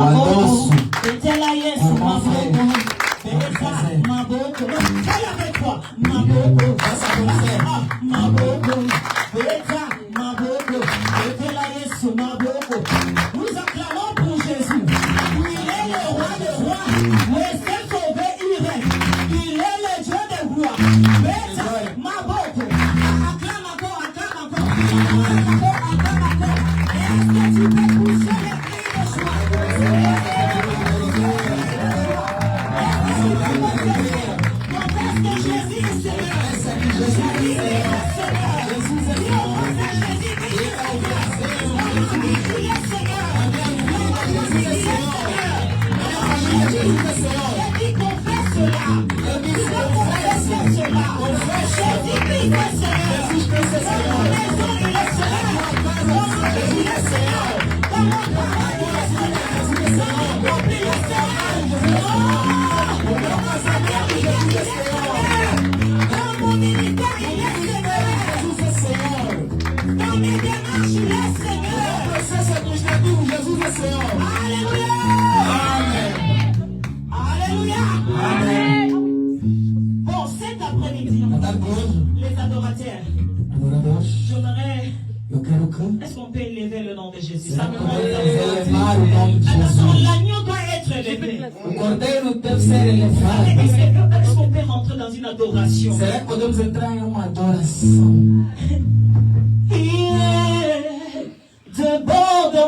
Wadosu. Etela Yesu maboko. Beleza maboko. Fais avec toi. Maboko. Maboko. Beleza maboko. Etela Yesu maboko. Nous acclamons pour Jésus. Il est le roi des rois. Le seul sauvé il règne. Il est le Dieu des rois. Beleza maboko. Acclame encore, acclame encore. Acclame encore, acclame encore. Est-ce que tu peux pousser les cris de joie? Confesse que Jésus est Seigneur. Jésus est Seigneur. Jésus est Seigneur. Bon, cet après-midi, les adorateurs, j'aimerais. Est-ce qu'on peut élever le nom de Jésus? Ça me attention, l'agneau doit être élevé. Est-ce qu'on peut rentrer dans une adoration? Il est de bon de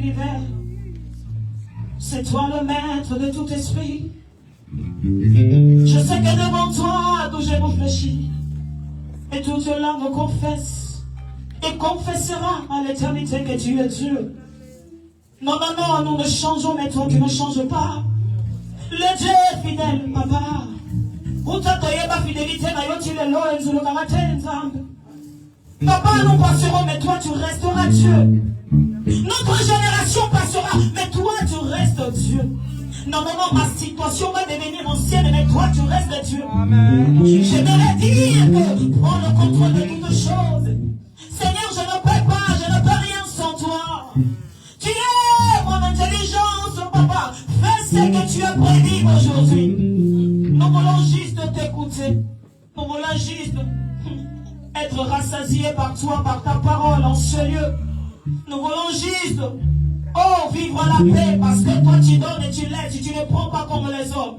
l'univers. C'est toi le maître de tout esprit. Je sais que devant toi, d'où j'ai réfléchi, et toute langue confesse et confessera à l'éternité que tu es Dieu. Non, non, non, nous ne changeons, mais toi tu ne changes pas. Le Dieu est fidèle, papa. Papa, nous passerons, mais toi tu resteras Dieu. Notre génération passera, mais toi tu restes Dieu. Non, non, non, ma situation va devenir ancienne, mais toi tu restes Dieu. Amen. J'aimerais dire que prends le contrôle de toutes choses. Seigneur, je ne peux pas, je ne peux rien sans toi. Tu es mon intelligence, papa. Fais ce que tu as prévu aujourd'hui. Nous voulons juste t'écouter. Nous voulons juste être rassasiés par toi, par ta parole en ce lieu. Nous voulons juste, vivre la paix, parce que toi tu donnes et tu laisses, tu ne prends pas comme les hommes.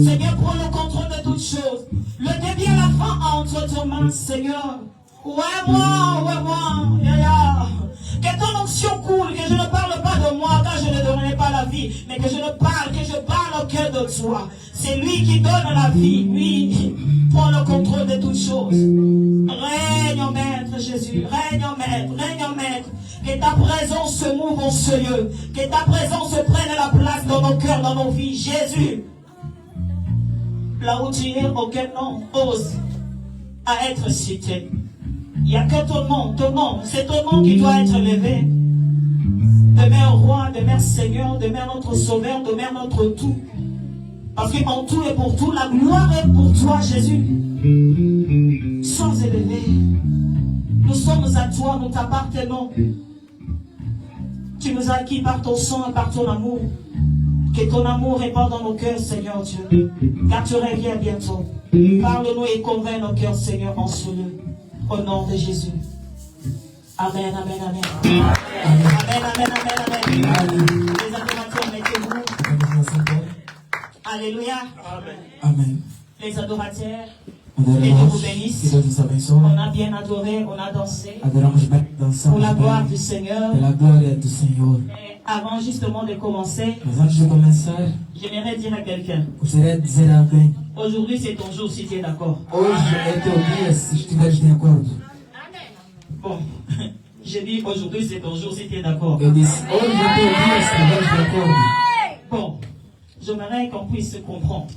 Seigneur, prends le contrôle de toutes choses. Le début et la fin entre tes mains, Seigneur. Ouais, moi, que ton onction coule, que je ne parle pas de moi, car je ne donnerai pas la vie, mais que je parle au cœur de toi. C'est lui qui donne la vie, lui. Prends le contrôle de toutes choses. Règne en maître, Jésus. Règne en maître. Que ta présence se mouve en ce lieu. Que ta présence prenne la place dans nos cœurs, dans nos vies. Jésus, là où tu es, aucun nom ose à être cité. Il n'y a que ton nom. C'est ton nom qui doit être élevé. Demeure roi, demeure Seigneur, demeure notre sauveur, demeure notre tout. Parce qu'en tout et pour tout, la gloire est pour toi, Jésus. Sois élevé. Nous sommes à toi, nous t'appartenons. Tu nous as acquis par ton sang et par ton amour. Que ton amour répande dans nos cœurs, Seigneur Dieu. Car tu reviens bientôt. Parle-nous et convainc nos cœurs, Seigneur, en ce lieu. Au nom de Jésus. Amen, amen, amen. Amen, amen, amen, amen. Les adorateurs, mettez-vous. Alléluia. Amen. Les adorateurs, que Dieu vous bénisse. On a bien adoré, on a dansé. Pour la gloire du Seigneur. Et avant justement de commencer, j'aimerais dire à quelqu'un. Aujourd'hui c'est ton jour si tu es d'accord. Bon, j'ai dit aujourd'hui c'est ton jour si tu es d'accord. Bon, j'aimerais qu'on puisse se comprendre.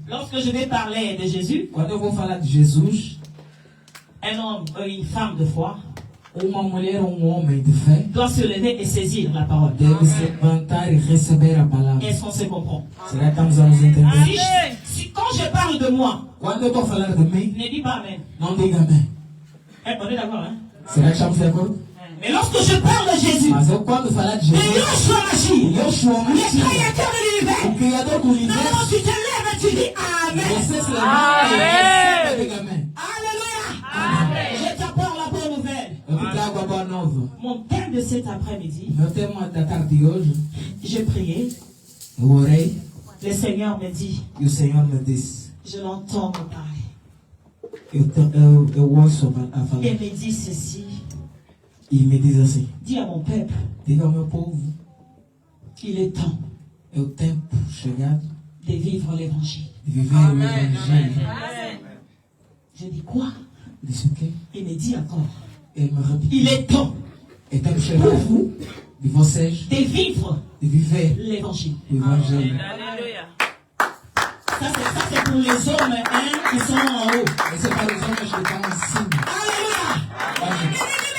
Lorsque je vais parler de Jésus, un homme ou une femme de foi doit se lever et saisir la parole. Est-ce qu'on se comprend? Si quand je parle de moi, ne dis pas Amen. On est d'accord, hein? Mais lorsque je parle de Jésus, de Yoshua Mashiach, le créateur de l'univers, non, tu te lèves et tu dis Amen. Alléluia. Je t'apporte la bonne nouvelle. Mon thème de cet après-midi, j'ai prié. Le Seigneur me dit, je l'entends me parler. Et me dit ceci. Il me dit assim. Dis à mon peuple. Diga ao meu povo. Il est temps. É o tempo chegado. De vivre l'évangile. De viver o evangelho. Je dis quoi? Disse o quê? Il me dit encore. Ele me repetiu. Il est temps. É tempo chegado. Pour vous. De vocês. De vivre. De viver. L'évangile. O evangelho. Alléluia. Ça c'est pour les hommes qui sont en haut. Et c'est pas les hommes qui estão em cima. Alléluia.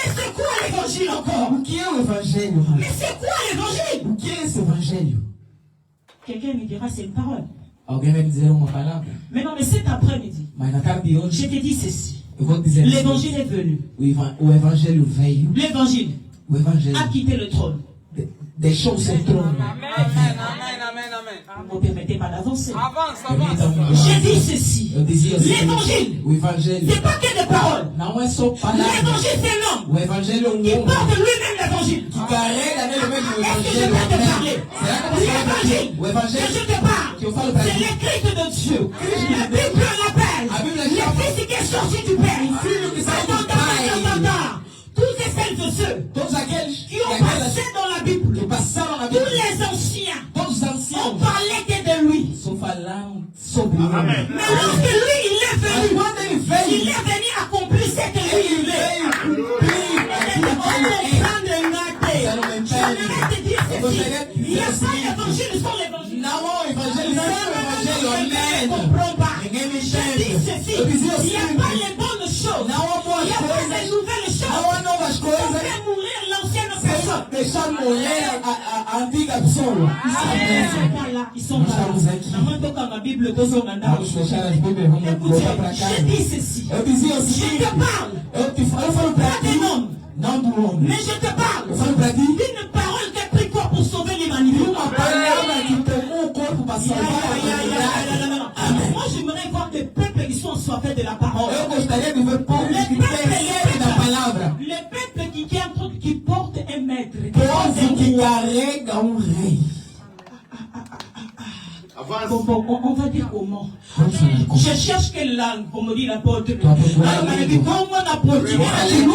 Mais c'est quoi l'évangile encore? O que é o evangelho? Mais c'est quoi l'évangile? O que é esse evangelho? Quelqu'un me dira c'est une parole. Alguém vai me dizer uma palavra. Mais non, mais cet après-midi, Mas na tarde de hoje, je te dis ceci. eu vou dizer l'évangile est venu. O evangelho veio. L'évangile a quitté le trône. Deixou seu trono. Amen. Vous ne permettez pas d'avancer. Avance. Je dis ceci. L'évangile, c'est pas que des paroles. Não é só palavras. L'évangile, c'est l'homme O evangelho é qui porte lui-même l'évangile. Que carrega nele mesmo o Est-ce que je evangelho. peux te parler? Será que você vai L'évangile O que evangelho je te parle, c'est l'écrit de Dieu. La Bible l'appelle le fils qui est sorti du Père. Attends. Tous et celles de ceux brilhou. Mais lorsque lui, il est Mas venu, quando ele veio, il est venu accomplir ce que lui, il ele veut. veio cumprir aquilo que ele é. J'aimerais te dire ceci. Il n'y a pas d'évangile sans l'évangile. Não há um evangelho sem o evangelho, Ne amém. comprends pas. Ninguém me Je dis entende. ceci. Eu dizia Il n'y a assim, pas les bonnes choses. não há Il boas n'y a pas coisas, les nouvelles choses. não há novas On coisas. fait mourir l'ancienne personne. Deixar morrer a antiga pessoa. Ils sont là. Maman toka ma Bible tozo manda. Vamos fechar as Bíblias, vamos voltar para Écoutez, casa. je dis ceci. Eu dizia o Je seguinte, te parle. eu falo para Pas ti, d'un homme. não do homem. Mais je te parle Eu falo para ti, d'une parole qui a pris corps pour sauver l'humanité. uma palavra que tomou o corpo para salvar a humanidade. Moi, j'aimerais voir des peuples qui sont assoiffés de la parole. Eu gostaria de ver povos que percebem da palavra. Les peuples qui portent un maître. Povo que carrega rei. On va dire comment. Vamos falar como. Je cherche quelle langue, comme dit l'apôtre. Toi, tu vois, Alors, on a dit comment l'apôtre. Eu falei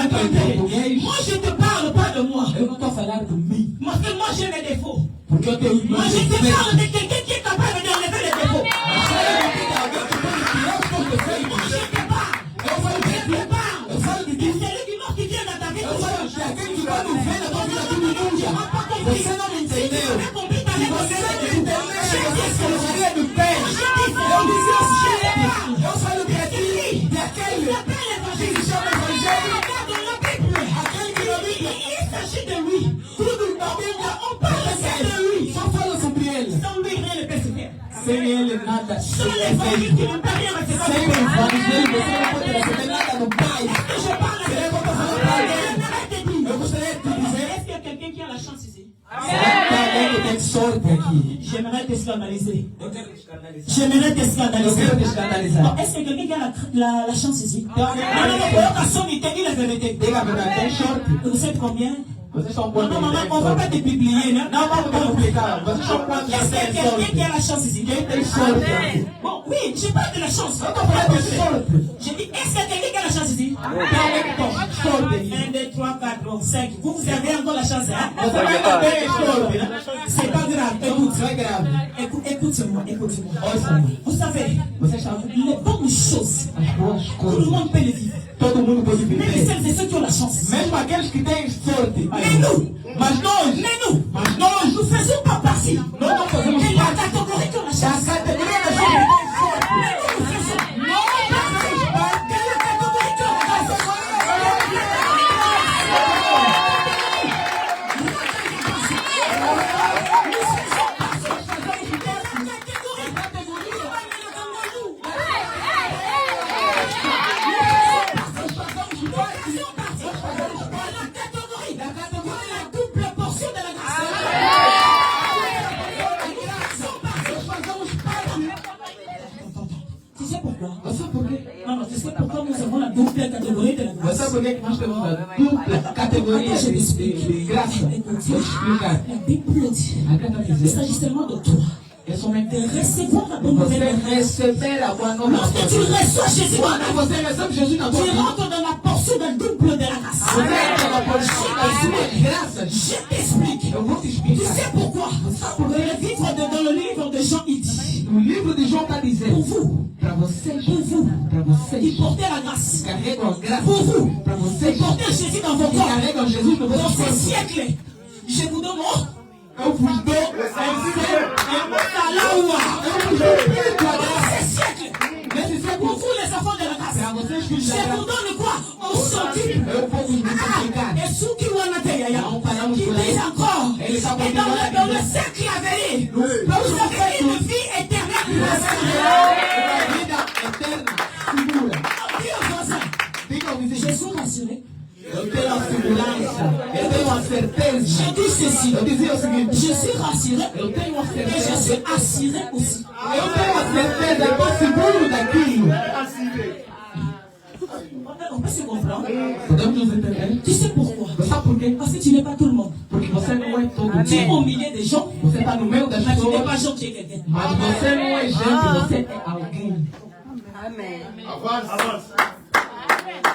português. Moi, je te parle pas de moi. Eu não estou a falar de mim. Parce que moi, j'ai mes défauts. Porque eu tenho Moi, meus je te defeitos. parle de quelqu'un qui est capable d'enlever les défauts. Moi, je te parle. Eu falo de Je te parle. Eu falo de Et ti. celui qui mort qui vient dans ta vie, Eu falo de aquele que quando vem na tua vida tudo muda. Você não me entendeu. Se você não me entendeu, você colocaria de pé. Eu dizia assim, eu falo de ti, de aquele que se chama Evangelho. Aquele que na Bíblia, il s'agit de lui. tudo na Bíblia, On parle de lui. só fala sobre ele. Sans lui, rien ne peut se faire. Sem ele, nada Sans é l'évangile, feito. tu ne peux rien recevoir. Sem o Evangelho, você não pode receber nada do Pai. Je parle de Será que eu estou falando para alguém? Eu gostaria de te dizer, Est-ce qu'il y a quelqu'un qui a la chance ici? será que tem alguém que tem sorte aqui? J'aimerais te scandaliser. Eu quero te escandalizar. J'aimerais te Eu scandaliser. quero te escandalizar. Bon, est-ce qu'il y a quelqu'un qui a la chance ici? Non, non, non, pour personne, il te dit la vérité. Diga a verdade, tem sorte. Vous êtes combien? Vocês são Non, quantos? non, maman, on ne va pas te publier, non? Não vamos te complicar. Vocês são quantos? Est-ce qu'il y a Tem quelqu'un qui a sorte. la chance ici? Quem tem sorte aqui? Bon, oui, je parle de la chance. Eu estou falando de sorte. J'ai dit, est-ce qu'il y a quelqu'un qui a la chance ici? Tem alguém que tem sorte aqui? 1, 2, 3, 4, 5. Vous avez encore la chance, hein? Você vai ter sorte. C'est pas grave. Écoute, Não é grave. écoute-moi, écoute-moi. Ouça-me. Vous savez, Vocês sabem les bonnes choses, as boas tout le coisas. monde peut les vivre. Todo mundo pode Même viver. celles et ceux qui ont la chance. Mesmo aqueles que têm sorte. Mais nous, Mas nós, nous faisons pas partie nós não fazemos de la parte catégorie qui ont la da chance. categoria das pessoas que têm sorte. Nous faisons Nós fazemos parte de la catégorie qui ont la chance. Tu sais pourquoi? Você sabe por quê? Non, non, tu sais pourquoi nous avons la double catégorie de la Você grâce? sabe por quê que nós temos a dupla categoria de graça? Vou te explicar. La Bible dit, A Bíblia il diz, s'agit seulement de toi. é somente De recevoir la bonne nouvelle. você receber a boa nova. Lorsque tu reçois Jésus, Quando você recebe Jesus na tua tu vida, rentres dans la portion del double de la grâce. você entra na porção das suas graças. Je t'explique. Eu vou te Tu explicar. sais pourquoi? Dans le livre de Jean, il dit, No livro de João está pour dizendo, vous, para vocês, pour vous, para qui vocês, portez la grâce, carregam a graça, pour vous, para vocês, qui portez Jésus dans vos que corps, carregam Jesus no dans vosso ces corpo. siècles, je vous donne Eu vos dou salawa. eu vos dou Espírito a Dans graça. ces siècles, Nesse pour século, vous les enfants de la grâce, para vocês filhos je da vous graça, donne quoi? Au centime. eu vou vos multiplicar. Et ceux qui vont la terre, Não paramos qui por disent aí. encore, Eles et estão dans le siècle à venir, vous avez une vie éternelle. Uma vida eterna, segura. Dis au voisin, Diga ao je vizinho, suis rassuré. eu tenho a segurança, eu tenho a certeza. Je dis ceci, Eu dizia o seguinte, je suis rassuré eu tenho a et je certeza. suis assuré aussi. Eu tenho a certeza, eu estou seguro daquilo. On peut se comprendre. Podemos nos entender? Tu sais pourquoi? Você sabe por quê? Parce que tu n'es pas tout le monde. Porque você não é todo Tu es au mundo. milieu des gens, Você está no meio das mais tu n'es pessoas, pas Jean, tu es quelqu'un. mas você não é gente, você é alguém.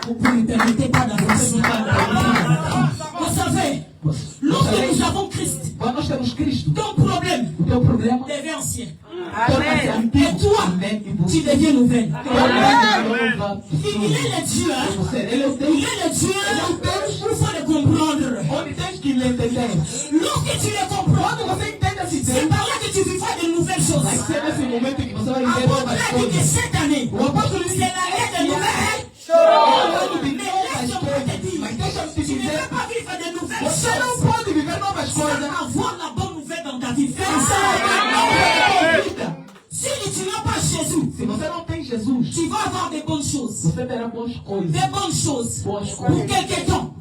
Vous ne permettez pas d'avancer. Vous savez, lorsque nous avons Christ, Quando nós temos Cristo, ton problème, o teu problema, devient ancien. torna-se Et antigo. toi, tu deviens nouvelle. Il est le Dieu, hein? Il est le Dieu. Il faut le comprendre. Onde tens que entender. Lorsque tu le comprends, Quando você entende esse c'est tempo, par là que tu vivras de nouvelles choses. vai ser nesse momento que você vai viver Apôtre novas a dit que coisas. cette année, O apóstolo c'est disse: l'année de nouvelles. ano de Mais novas laisse-moi te coisas. dire, Mas deixa-me te tu ne dizer, peux pas vivre de nouvelles você choses não pode viver novas sans coisas avoir la bonne nouvelle dans ta vie. Fais ça. vida. Si tu n'as pas Jésus, Se você não tem Jesus, tu vas avoir des bonnes choses. você terá boas coisas. Des bonnes choses. Boas Pour coisas. quelque temps.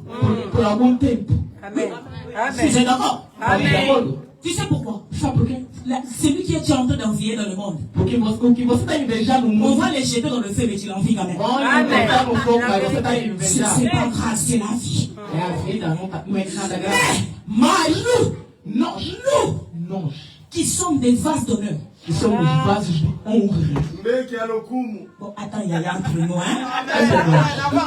Por algum tempo. Tu es d'accord? Estamos de acordo? Tu sais pourquoi? Sabe por quê? Celui qui est en train d'envier dans le monde, Porque o que você está invejando no on mundo, va les jeter dans le feu, mais tu l'envies quand même. olha, botar no fogo, mas você está C'est invejando. pas grave, c'est la vie. É a vida, não é nada grave. Mais Nós, qui sommes des vases d'honneur. que somos vasos de honra. Bon, attends, il y a entre nous, hein?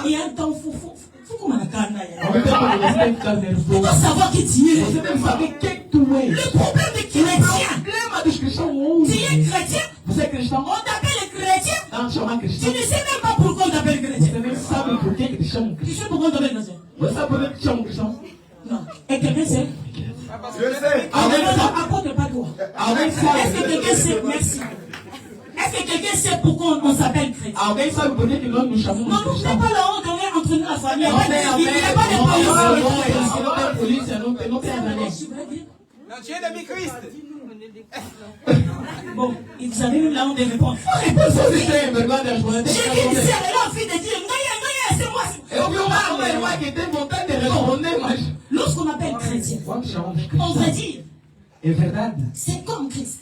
Il y a un temps, faut qu'on m'en calme, Ao mesmo tempo que você tem que ficar tu nervoso, dois savoir qui tu es. você deve saber quem tu és. Le problème des chrétiens, O problema dos cristãos tu hoje, es chrétien, você é cristão, on t'appelle chrétien, não te chamar tu cristão, ne sais même pas pourquoi on t'appelle você chrétien. nem sabe por que te chamam Tu cristão. sais pourquoi on t'appelle chrétien? Você sabe por que te chamam cristão? Non. Et quelqu'un sait? Alguém sabe? Apôtre, pas toi. Alguém Est-ce sabe? que quelqu'un sait? Merci. Est-ce que quelqu'un sait pourquoi on s'appelle chrétien? Alguém sabe por que nós nos chamamos Non, nous cristãos? n'est pas la honte, on est entre nous la famille. Não tem a Il n'y ver, a pas de não police. tem polícia, não tem nada. Tu veux dire? Non, tu es de Christ. Bon, ils avaient même la honte de répondre. Vocês têm vergonha de responder? J'ai vu une sœur, elle a envie de dire, Naya, c'est moi. Eu vi uma irmã que tem vontade de responder, mas Lorsqu'on appelle chrétien, quando chamamos on veut cristãos, dire, é verdade. c'est comme Christ.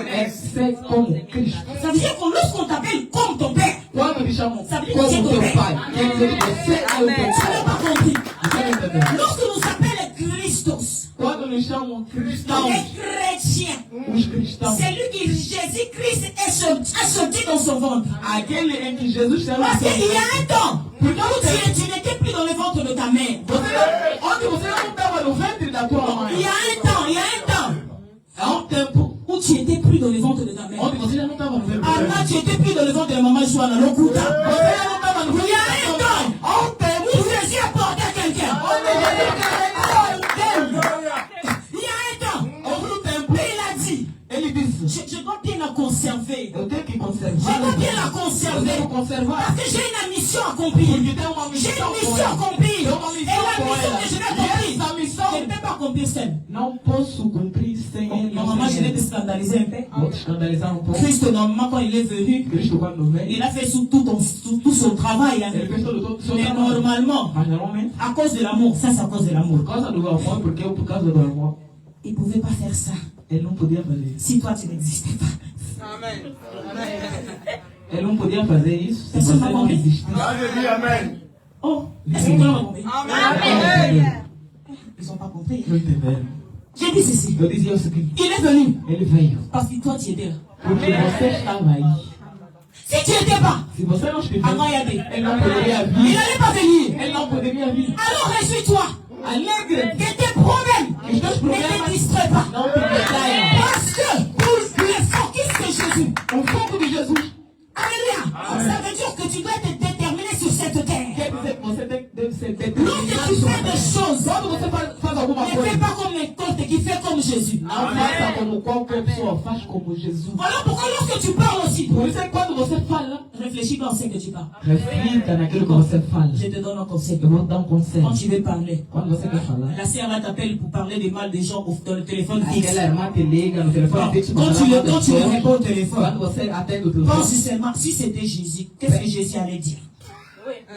É ser como Cristo. Ça veut dire que lorsqu'on t'appelle comme ton père, Quando me chamam Ça veut dire como que teu você pai, quer dizer que você é o teu tu n'as pai. pas compris. Você não entendeu? Lorsque nous appelle Christos, Quando nos chamam cristãos, les chrétiens, os cristãos, c'est lui qui, Jésus-Christ, est sorti dans son ventre. aquele em que Jesus saiu Parce do qu'il y seu a un temps où tu n'étais plus dans le ventre de ta mère. Onde você não estava no ventre da tua mãe. Il y a un temps Há tempo où tu n'étais plus dans le ventre de ta mère. onde você já não estava no ventre da Ah tua là, mãe. tu n'étais plus dans le ventre de maman Joana, l'Okuta. Você já não estava no Il ventre y a da un tua mãe. temps où Jésus a porté quelqu'un. Il y a un temps Houve um tempo, où il a dit, ele disse, je dois bien la conserver. eu tenho que conservar. Je dois bien la Eu conserver. devo conservar. Parce que j'ai une mission à accomplir. Porque tem uma J'ai missão une com mission à ela. accomplir. Et Tem uma la missão com mission ela. que je vais E essa accomplir, je missão ne peux pas accomplir seul. não posso cumprir sem ele. Normalement, je vais te scandaliser un peu. Vou te escandalizar um pouco. Christ, normalement, quand il est venu, Cristo quando vem, il a fait tout son travail. Hein. ele fez todo o seu Mais trabalho. normalement, Mas normalmente, à cause de l'amour, ça c'est à cause de l'amour. por causa do amor, porque eu por causa do amor, Il ne pouvait pas faire ça ele não podia fazer isso. si toi tu n'existais pas. Amen. Ele não podia fazer isso se Essa você é uma não bomba. existisse. Oh, est-ce que tu l'as compris? Amen. Ils n'ont pas compris. Não entenderam. J'ai dit ceci. Eu dizia o seguinte, Il est venu ele veio parce que toi tu étais là. porque você estava aí. Si tu n'étais pas, Se você não estivesse, avant Yadé, ele não poderia il vir. n'allait pas venir. Ele não poderia vir. Alors réjouis-toi Alegre. que tes problèmes ne te distraient pas. Não te distraia. Parce que pour le focus de Jésus, O foco de Jesus alléluia, ça veut dire que tu dois te déterminer sur cette terre. quer dizer que você deve ser Lorsque determinado. tu fais des choses, Quando você faz alguma ne fais coisa, pas comme les côtes qui fait comme Jésus. não faça como qualquer pessoa faz como Jesus. Voilà pourquoi lorsque tu parles aussi, Por isso é que quando você fala, réfléchis quand c'est que tu parles. reflita naquilo que você fala. Je te donne un conseil. Eu vou te dar um conselho. Quand tu veux parler, Quando você quer falar, la sœur là t'appelle pour parler des mal des gens dans le téléphone fixe. aquela irmã te liga no telefone fixo para Quand falar mal tu das le pessoas. réponds au téléphone, Quando você atende o pense telefone, seulement si c'était Jésus, qu'est-ce que Jésus allait dire?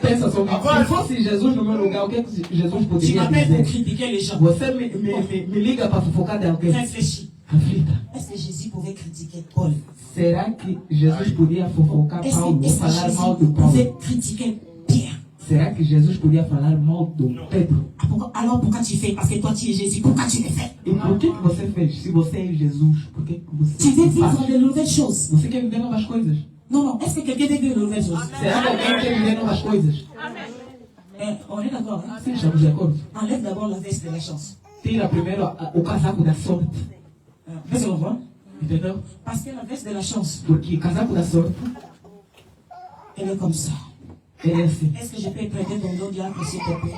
pensa só, se fosse Jesus no meu lugar, o que é que Jesus Tu poderia m'appelles pour dizer? critiquer les gens. Você me liga para fofocar de alguém. Réfléchis. Reflita. Est-ce que Jésus pouvait critiquer Paul? Será que Jesus podia fofocar Est-ce Paulo, que, est-ce que falar Jésus mal de Paulo? pouvait critiquer Pierre? Será que Jesus podia falar mal do Pedro? Ah, alors pourquoi tu fais? Parce que toi tu es Jésus. Pourquoi tu le fais? E por que você fez? Se você é Jesus, por que você Tu veux faz? vivre de nouvelles choses. Você quer viver novas coisas? Non, non. Est-ce que quelqu'un veut vivre de nouvelles choses? Será que alguém quer viver novas coisas? On est d'accord. Hein? Sim, estamos de acordo. Enlève d'abord la veste de la chance. Tira primeiro o casaco da sorte. Qu'est-ce qu'on voit? Entendeu? Parce que la veste de la chance, Porque casaco da sorte, elle est comme ça. ele é assim. Est-ce que je peux prêter ton dos diable, s'il te plaît?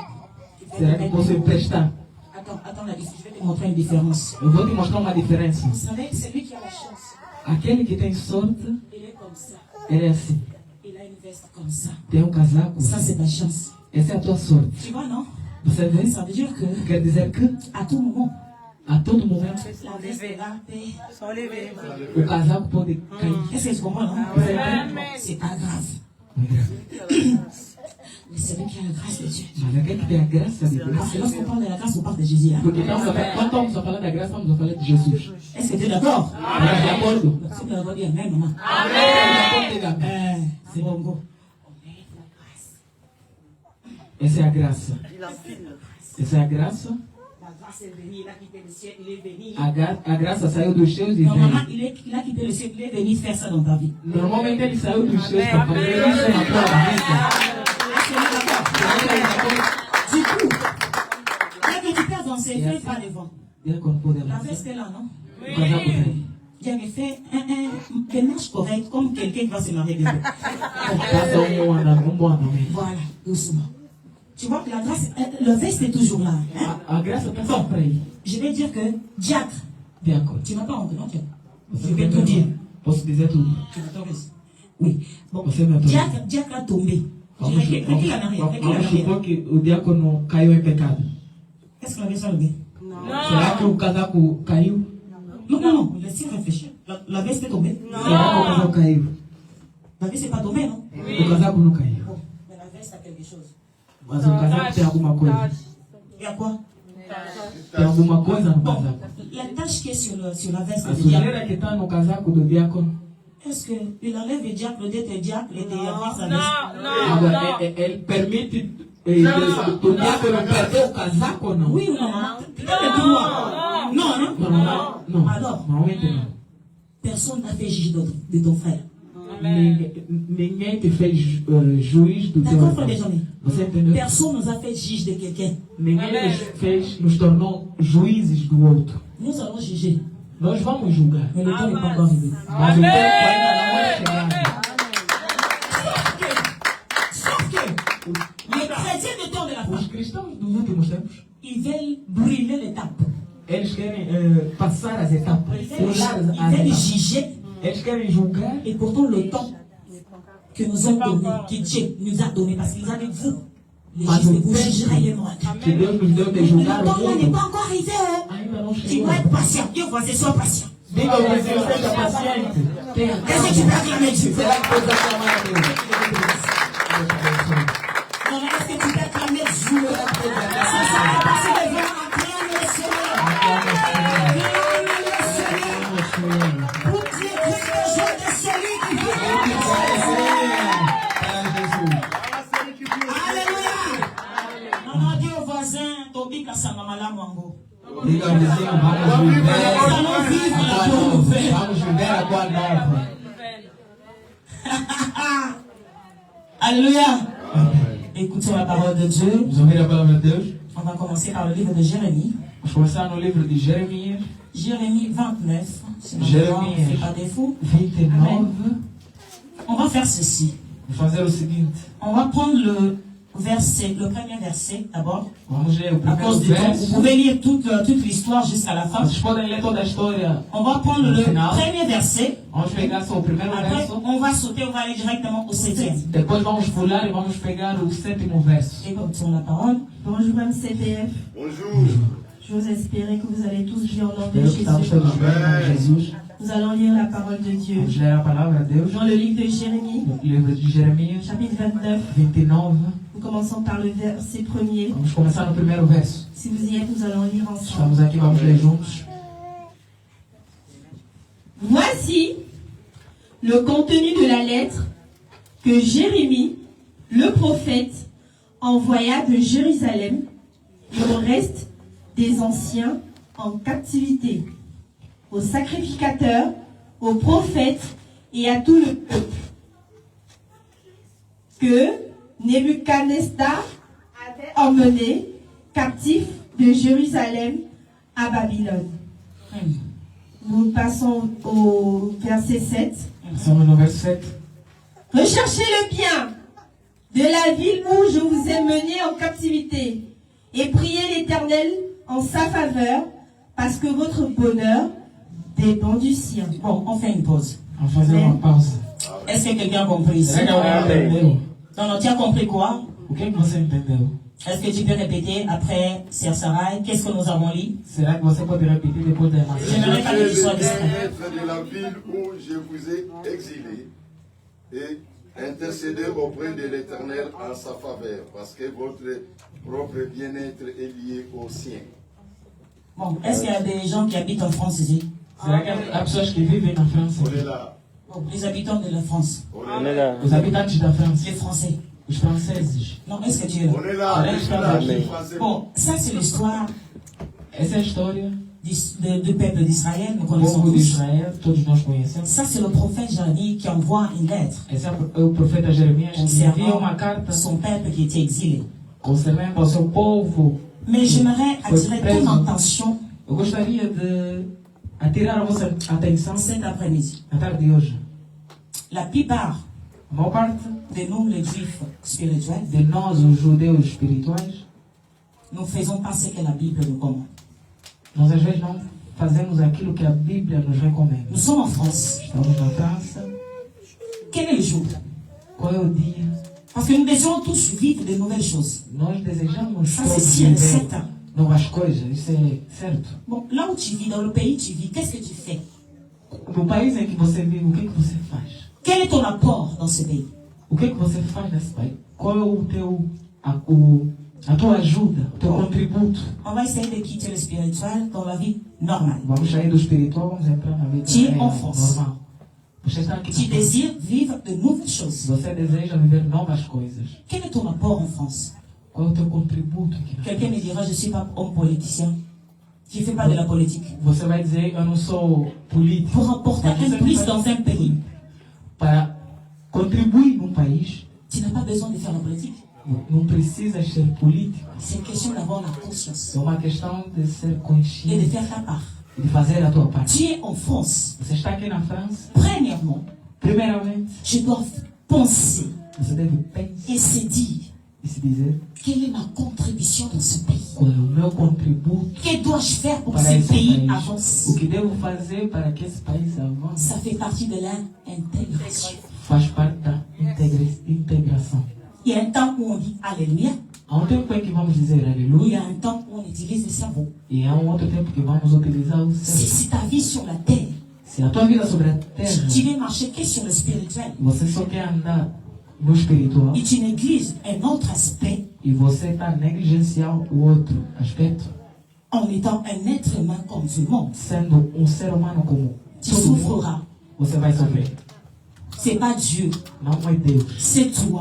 Será que posso emprestar? Attends, je vais te montrer une différence. Eu vou te mostrar uma diferença. Vous savez, celui qui a la chance, Aquele que tem sorte, il est comme ça. ele é assim. Il a une veste comme ça. Tem casaco. Ça, c'est ta chance. Essa é a tua sorte. Tu vois, non? Você vê? Ça veut dire que, Quer dizer que à tout moment, a todo momento la veste est là, paix. o casaco pode cair. Est-ce que tu comprends, non? C'est pas grave. Não é grave. Mais celui qui a la grâce de Dieu. Mas aquele que tem a graça de Deus. Parce que lorsqu'on parle de la grâce, on parle de Jésus. Hein? Porque quando estamos a falar da graça, estamos a falar de Jesus. Est-ce que tu es d'accord? Estás de acordo? Si tu as dit Amen, maman. Amém. C'est bon, go. Essa é a graça. Essa é a graça. La grâce est venue, il a quitté le ciel, il est venu. A graça saiu dos céus e Normalement, veio. il a quitté le ciel, il est venu faire ça dans ta vie. Normalmente ele saiu dos céus para fazer isso na tua vida. Est-ce que tu es d'accord? Du coup, dès que tu perds dans ses feux, pas devant. Diácono pode La avançar. veste est là, non? O casaco vem. J'avais fait une démarche correcte, comme quelqu'un qui va se marier bientôt. Passa um bom andamento. Voilà, doucement. Tu vois que la grâce, le veste est toujours là. Hein? A graça está sempre aí. Je vais dire que diacre, Diácono. tu n'as pas honte, non? Je vais tout dire. Posso dizer tudo. Tu m'autorises? Oui. Bon, Você me autoriza. diacre a tombé. Vamos Recule en arrière. supor que o diácono caiu em pecado. Est-ce qu'on avait ça levé? Será que o casaco caiu? Non. Laissez réfléchir. La veste est tombée. Será que o casaco caiu? La veste n'est pas tombée, non? O casaco não caiu. Bon, mais la veste a quelque chose. Mas o casaco tem alguma coisa. Il y a quoi? Tem alguma coisa no Bon, casaco. la tache qui est sur la veste A du diacre, sujeira que está no casaco do diácono. est-ce qu'il enlève le diacre d'être diacre et d'avoir sa veste? Agora, ele permite o diácono perder o casaco ou não? Oui ou non, maman? Tu as le droit. Non, hein? Não. Alors, Normalmente não. personne n'a fait juge de ton frère. Ninguém te fez juiz do teu D'accord, frère irmão. Benjamin? Você entendeu? Personne nous a fait juge de quelqu'un. Ninguém nos tornou juízes do outro. Nous allons juger. Nós vamos julgar. Mais le temps n'est pas encore arrivé. Mas o tempo ainda não é chegado. Sauf que les chrétiens de temps de la Os fin, cristãos dos últimos tempos, ils veulent brûler l'étape. eles querem passar as etapas, Ils pular as veulent etapas. juger. Eles querem julgar Et pourtant, le temps que nous a donné, que Dieu nous a donné, parce qu'il est avec vous, les justes, vous jugerez les morts. que Deus nos deu de Le julgar o temps là n'est mundo. pas encore arrivé. Hein? Ainda não Tu chegou. dois être patient. Dieu voici, sois patient. Diga ao Brasil, seja paciente. Tenha Est-ce que tu peux acclamer Dieu? Será que pode aclamar a Deus? Non, mais est-ce que tu peux acclamer Dieu? C'est ça, parce que devant acclame le Seigneur. Acclame le Seigneur. Pour dire que le jour de celui qui vit. Alléluia. Non, dis au voisin, Tobi Kassanga Malamango. Diga ao vizinho, vamos viver a boa nova. Alléluia. Écoutons la parole de Dieu. Vamos ouvir a palavra de Deus. On va commencer par le livre de Jérémie. Vamos começar no livro de Jeremias, Jérémie 29. Si ma Jérémie. mémoire ne fait pas défaut. 29. On va faire ceci. Vou fazer o seguinte. On va prendre le premier verset d'abord. Vamos ler o À primeiro cause du temps, vous verso. pouvez lire toute l'histoire jusqu'à la fin. Vocês podem ler toda a história. On va prendre le Final. premier verset. Vamos pegar só o primeiro Après, verso. on va sauter, on va aller directement au 7e. Depois vamos pular e vamos pegar o 7º verso. Et comme la parole, Bonjour MCPF. Bonjour. J'ose espérer que vous allez tous bien au nom de Espero que estamos Jésus. todos bem, em nome de Jesus. Nous allons lire la parole de Dieu Vamos ler a palavra de Deus. dans le livre de Jérémie, No livro de Jeremias, chapitre 29. 29. Nous commençons par le verset premier. Vamos começar no primeiro verso. Si vous y êtes, nous allons lire ensemble. Estamos aqui, vamos ler juntos. Voici le contenu de la lettre que Jérémie, le prophète, envoya de Jérusalem et au reste des anciens en captivité, aux sacrificateurs, aux prophètes et à tout le peuple, que Nebuchadnezzar avait emmené captif de Jérusalem à Babylone. Nous passons au verset 7. Somos no verso 7. Recherchez le bien de la ville où je vous ai mené en captivité et priez l'Éternel en sa faveur parce que votre bonheur dépend du sien. Bon, on fait une pause. Vamos fazer uma pausa. Est-ce que quelqu'un a compris ici? Será que alguém entendeu? Non, tu as compris quoi? O que você entendeu? Est-ce que tu peux répéter après Sersarai? Qu'est-ce que nous avons lu? Será que você pode repetir depois da J'aimerais pas que tu sois Le distrait. bien-être de la ville où je vous ai exilé et intercédez auprès de l'Éternel en sa faveur, parce que votre propre bien-être est lié au sien. Bon, est-ce qu'il y a des gens qui habitent en France ici? Será que há pessoas que vivem na França? On est là. Bon, les habitants de la France, On est là. Os habitantes da França, les Français. os franceses. Non, est-ce que tu es là? On est là. On est là. Les Français. Bon, ça c'est l'histoire Essa é a história du peuple d'Israël, nous do connaissons povo de tous. Israel, todos nós conhecemos. Ça c'est le prophète Jérémie qui envoie une lettre Esse é o profeta Jeremias que envia concernant uma carta son peuple qui était exilé. concernendo ao seu povo. Mais j'aimerais attirer ton attention Eu gostaria de atirar a vossa atenção cet après-midi. na tarde de hoje. La plupart A maior parte de nous, les juifs spirituels, de nós, os judeus espirituais, nous faisons pas ce que la Bible nous commande. nós às vezes não fazemos aquilo que a Bíblia nos recomenda. Nous sommes en France. Estamos na França. Quel est le jour? Qual é o dia? Parce que nous désirons tous vivre de nouvelles choses. Nós desejamos Ça, c'est todos sûr et viver certain. novas coisas, isso é certo. Bon, là où tu vis, dans le pays où tu vis, qu'est-ce que tu fais? No país em que você vive, o que você faz? Quel est ton apport dans ce pays? O que você faz nesse país? Qual é o teu, a tua ajuda, o teu contributo? On va essayer de quitter le spirituel dans la vie normale. Vamos sair do espiritual, vamos entrar na vida Tu es real, en France. normal. Você está aqui Tu na França. désires vivre de nouvelles choses. Você deseja viver novas coisas. Quel est ton apport en France? Qual é o teu contributo aqui na Quelqu'un me França? dira, je ne suis pas homme politicien. Je ne fais pas de la politique. Você vai dizer, eu não sou político. Pour apporter Mas você un não plus vai- dans un pays, Para contribuir num país, tu n'as pas besoin de faire la politique. não precisas ser político. C'est une question d'avoir la conscience É uma questão de ser et de consciente faire ta part. e de fazer a tua parte. Tu es en France. Você está aqui na França, Premièrement, primeiramente, je dois penser você deve pensar et se dire, e se dizer quelle est ma contribution dans ce pays? qual é o meu contributo Que dois-je faire pour que para ce esse pays país. O avance? que devo fazer para que esse país avance Ça fait partie de l'intégration. faz parte da integração. Il y a un temps où on dit Alléluia. Há um tempo em que vamos dizer Il y aleluia a un temps où on utilise le cerveau. e há um outro tempo que vamos utilizar o Si, cérebro. si ta vie sur la terre, Se a tua vida sobre a terra, tu veux marcher que sur le spirituel você só quer andar no espiritual et tu négliges un autre aspect e você está negligenciando o outro aspecto, en étant un être humain comme tout le monde, sendo ser humano como tu todo mundo, souffriras. você vai sofrer. C'est pas Dieu, Não é Deus, c'est toi.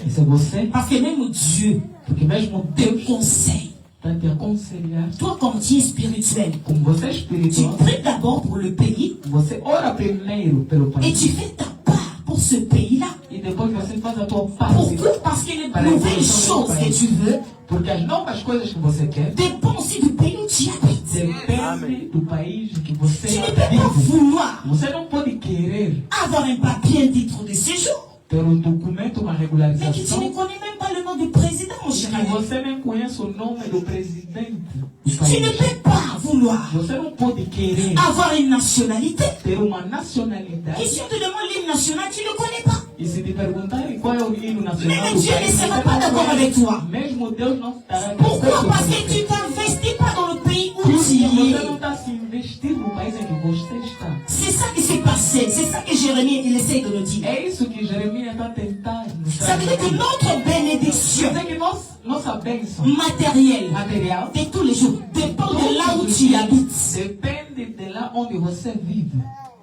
isso é você, Parce que même Dieu porque mesmo te Deus conseille. está te aconselhar, Toi, comme tu es spirituel, como você é tu espiritual, pries d'abord pour le pays você ora primeiro pelo et país tu fais ta part pour ce pays-là. e depois você faz a tua parte. Pourquoi? Parce que les nouvelles choses que tu veux Porque as novas coisas que você quer dépendent aussi du pays où tu habites. dependem do país que você Tu ne peux pas vive. vouloir Você não pode querer avoir un papier, un titre de séjour, ter um documento, uma mais que tu regularização, ne connais même pas le nom du président, mon cher e ami. você nem conhece o nome do presidente do Tu ne país. peux pas vouloir Você não pode querer avoir une nationalité. ter uma Et nacionalidade si on te demande l'hymne national, tu ne le connais pas. e se te perguntarem qual é o hino nacional Même do Dieu ne país, sera você pas não d'accord conhece. avec toi. Mesmo Deus não estará de Pourquoi? acordo Parce com que você. tu t'investis pas dans le pays où Porque tu você es. não está se investindo no país em que você está. C'est ça qui s'est passé. C'est ça que Jérémie, il essaie de nous dire. É isso que Jeremias está tentando nos Ça veut dire que notre bénédiction Quer dizer que nossa bênção matérielle material de tous les jours dépend de là où tu habites. depende de lá onde você vive.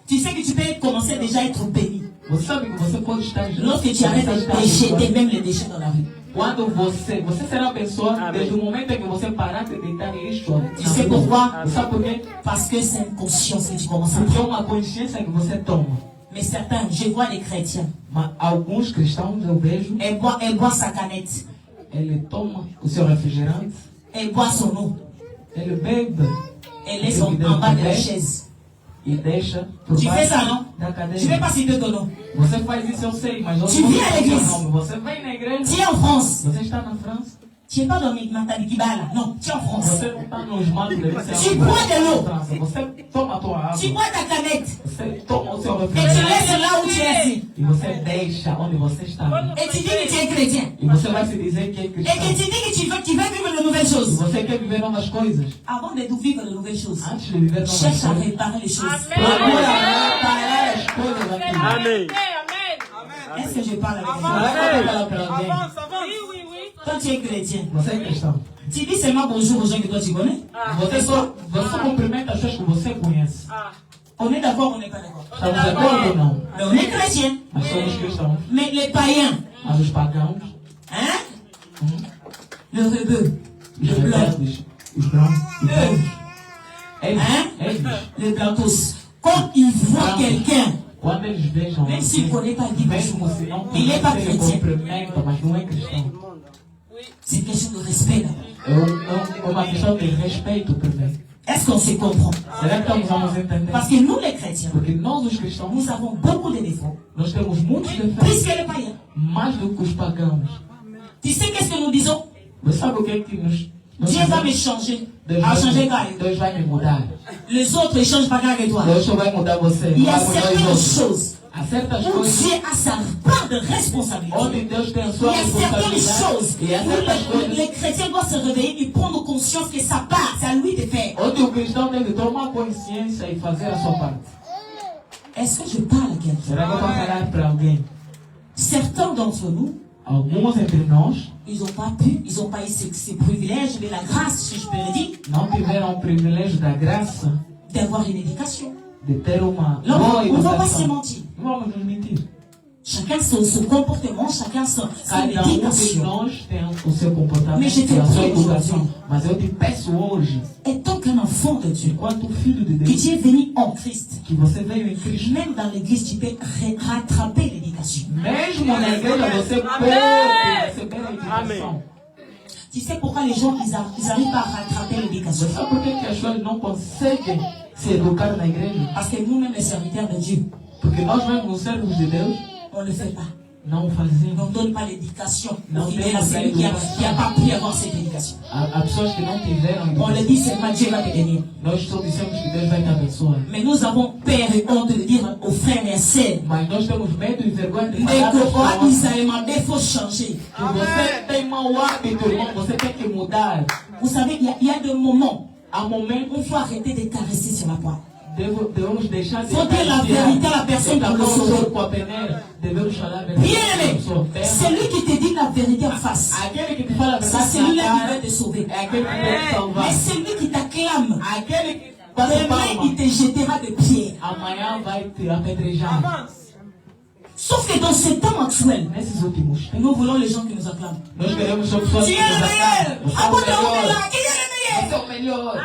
Tu sais que tu peux commencer déjà à être béni. Você sabe que você pode estar Lorsque tu arrêtes de jeter même les déchets dans la rue. Quando você será abençoado desde o momento em que você parar de deitar lixo. Tu sais pourquoi? Você sabe por quê? Parce que c'est une conscience que tu commences à Porque é prendre. uma consciência que você toma. Mais certains, je vois les chrétiens, Mas alguns cristãos eu vejo, elle boit sa canette, ele toma o seu refrigerante, elle boit son eau, ele bebe, elle laisse en bas de la chaise. e deixa por Tu fais baixo ça, non? da Je ne cadeira. vais pas citer ton nom. Você faz isso, eu sei, mas eu Tu não viens à sei o l'église. seu nome. Você vem na igreja, Tu es en France. você está na França, Tu n'es pas dans mes mentalités là. Non, tu es en France. você não está nos manos de Tu bois de l'eau. França. Você toma a tua água, Tu bois ta canette. você toma o seu Et tu refrigerante laisses là où tu es assis. e você deixa onde você está. Et tu dis que tu es chrétien. E você vai se dizer que é Et que cristão. tu dis que tu veux vivre de nouvelles E choses. você quer viver novas coisas. Avant de vivre de nouvelles choses, Antes de viver novas cherche à coisas, réparer les choses. procura reparar as coisas aqui. Amen. Est-ce que je parle avec Você toi? vai falar para alguém. Avance, avance. Toi, tu es chrétien. Você é cristão. Tu dis seulement bonjour aux gens que toi tu connais. Você cumprimenta as pessoas que você conhece. On est d'accord ou on n'est pas d'accord? Estamos de acordo ou não? Mais on est chrétien. Mas somos cristãos. Mais les païens, Mas os pagãos, hein? Le rebeu, os le blanc, rebeldes, os brancos, eles, hein? Les blancos. Quand ils voient quelqu'un, quando eles vejam même s'il ne connaît pas, il dit mesmo bonjour. se não Il n'est pas conhece, ele chrétien. cumprimenta, mas não é cristão. C'est une question de respect d'abord. É uma questão de respeito primeiro. Est-ce qu'on se comprend? Será que estamos a nos entender? Parce que nous, les chrétiens, Porque nós, os cristãos, nous avons beaucoup de défauts. nós temos muitos defeitos, Plus que les païens. mais do que os pagãos. Tu sais qu'est-ce que nous disons? Você sabe o que é que nós Dieu va me changer. Deus A changer vai, Gaï. Deus vai me mudar. Les autres, ils changent pas avec toi. Deus só vai mudar você. Il y a Vai mudar os certaines outros. choses Há certas où coisas Dieu a sa part de responsabilité. onde Deus tem a Il sua y a certaines responsabilidade. choses E há certas où coisas les chrétiens doivent se réveiller et prendre conscience que sa part, c'est à lui de faire. onde o cristão tem que tomar consciência e fazer a sua parte. Est-ce que je parle à quelqu'un? Será que eu estou a falar para alguém? Certains d'entre nous, Alguns entre nós ils n'ont pas pu, ils n'ont pas eu ces privilèges, mais la grâce, si je peux le dire, não tiveram o privilégio da graça d'avoir une éducation. de ter uma Là, boa on ne va pas se educação. mentir. Não vamos nos mentir. Chacun son comportement, chacun son Cada um de éducation. nós tem o seu comportamento Mas eu te e a sua prie educação. aujourd'hui. Mas eu te peço hoje, Étant qu'un enfant de Dieu, enquanto filho de que Deus, tu es venu en Christ, que você veio em Cristo. même dans l'église, tu peux rattraper l'éducation. Mesmo na igreja você pode receber a educação. Tu sais pourquoi les gens, ils arrivent pas à rattraper l'éducation? Você sabe por que as pessoas não conseguem se educar na igreja? Parce que nous-mêmes, les serviteurs de Dieu, Porque nós mesmos, os servos de Deus, on ne le fait pas. não On fazemos. ne donne pas l'éducation. Non, Il mais est celui qui a pas pu avoir cette éducation. Há pessoas que não tiveram On le educação. dit seulement, Dieu va te bénir. Nós só dissemos que Deus vai te abençoar. Mais nous avons peur et honte de dire aux frères et sœurs, Mas nós temos medo e vergonha de mais falar que para quoi, pessoas Isaïe, il faut changer. que você tem mau hábito, irmão. Você tem que mudar. Vous savez, il y a des moments Há momentos où il faut arrêter de caresser sur la poire. devemos deixar de Faut dire la acariciar, vérité à la personne de pour le tapar o sauver. sol com a peneira. Devemos falar a verdade. Bien para a aimé, pessoa. celui qui te dit la vérité en face, Aquele que te fala a c'est verdade celui-là na qui cara va te sauver. é aquele que vai te salvar. Mais celui qui t'acclame, Aquele que bate demain, palma, il te jettera des pierres. amanhã vai te apedrejar. Avance. Sauf que dans ce temps actuel, Nesses últimos tempos, nous voulons les gens qui nous acclament. nós queremos só pessoas Tu que es nos le meilleur! acalmam. Você é Ah, o bon, on est melhor. là, qui est le meilleur? Você é o melhor.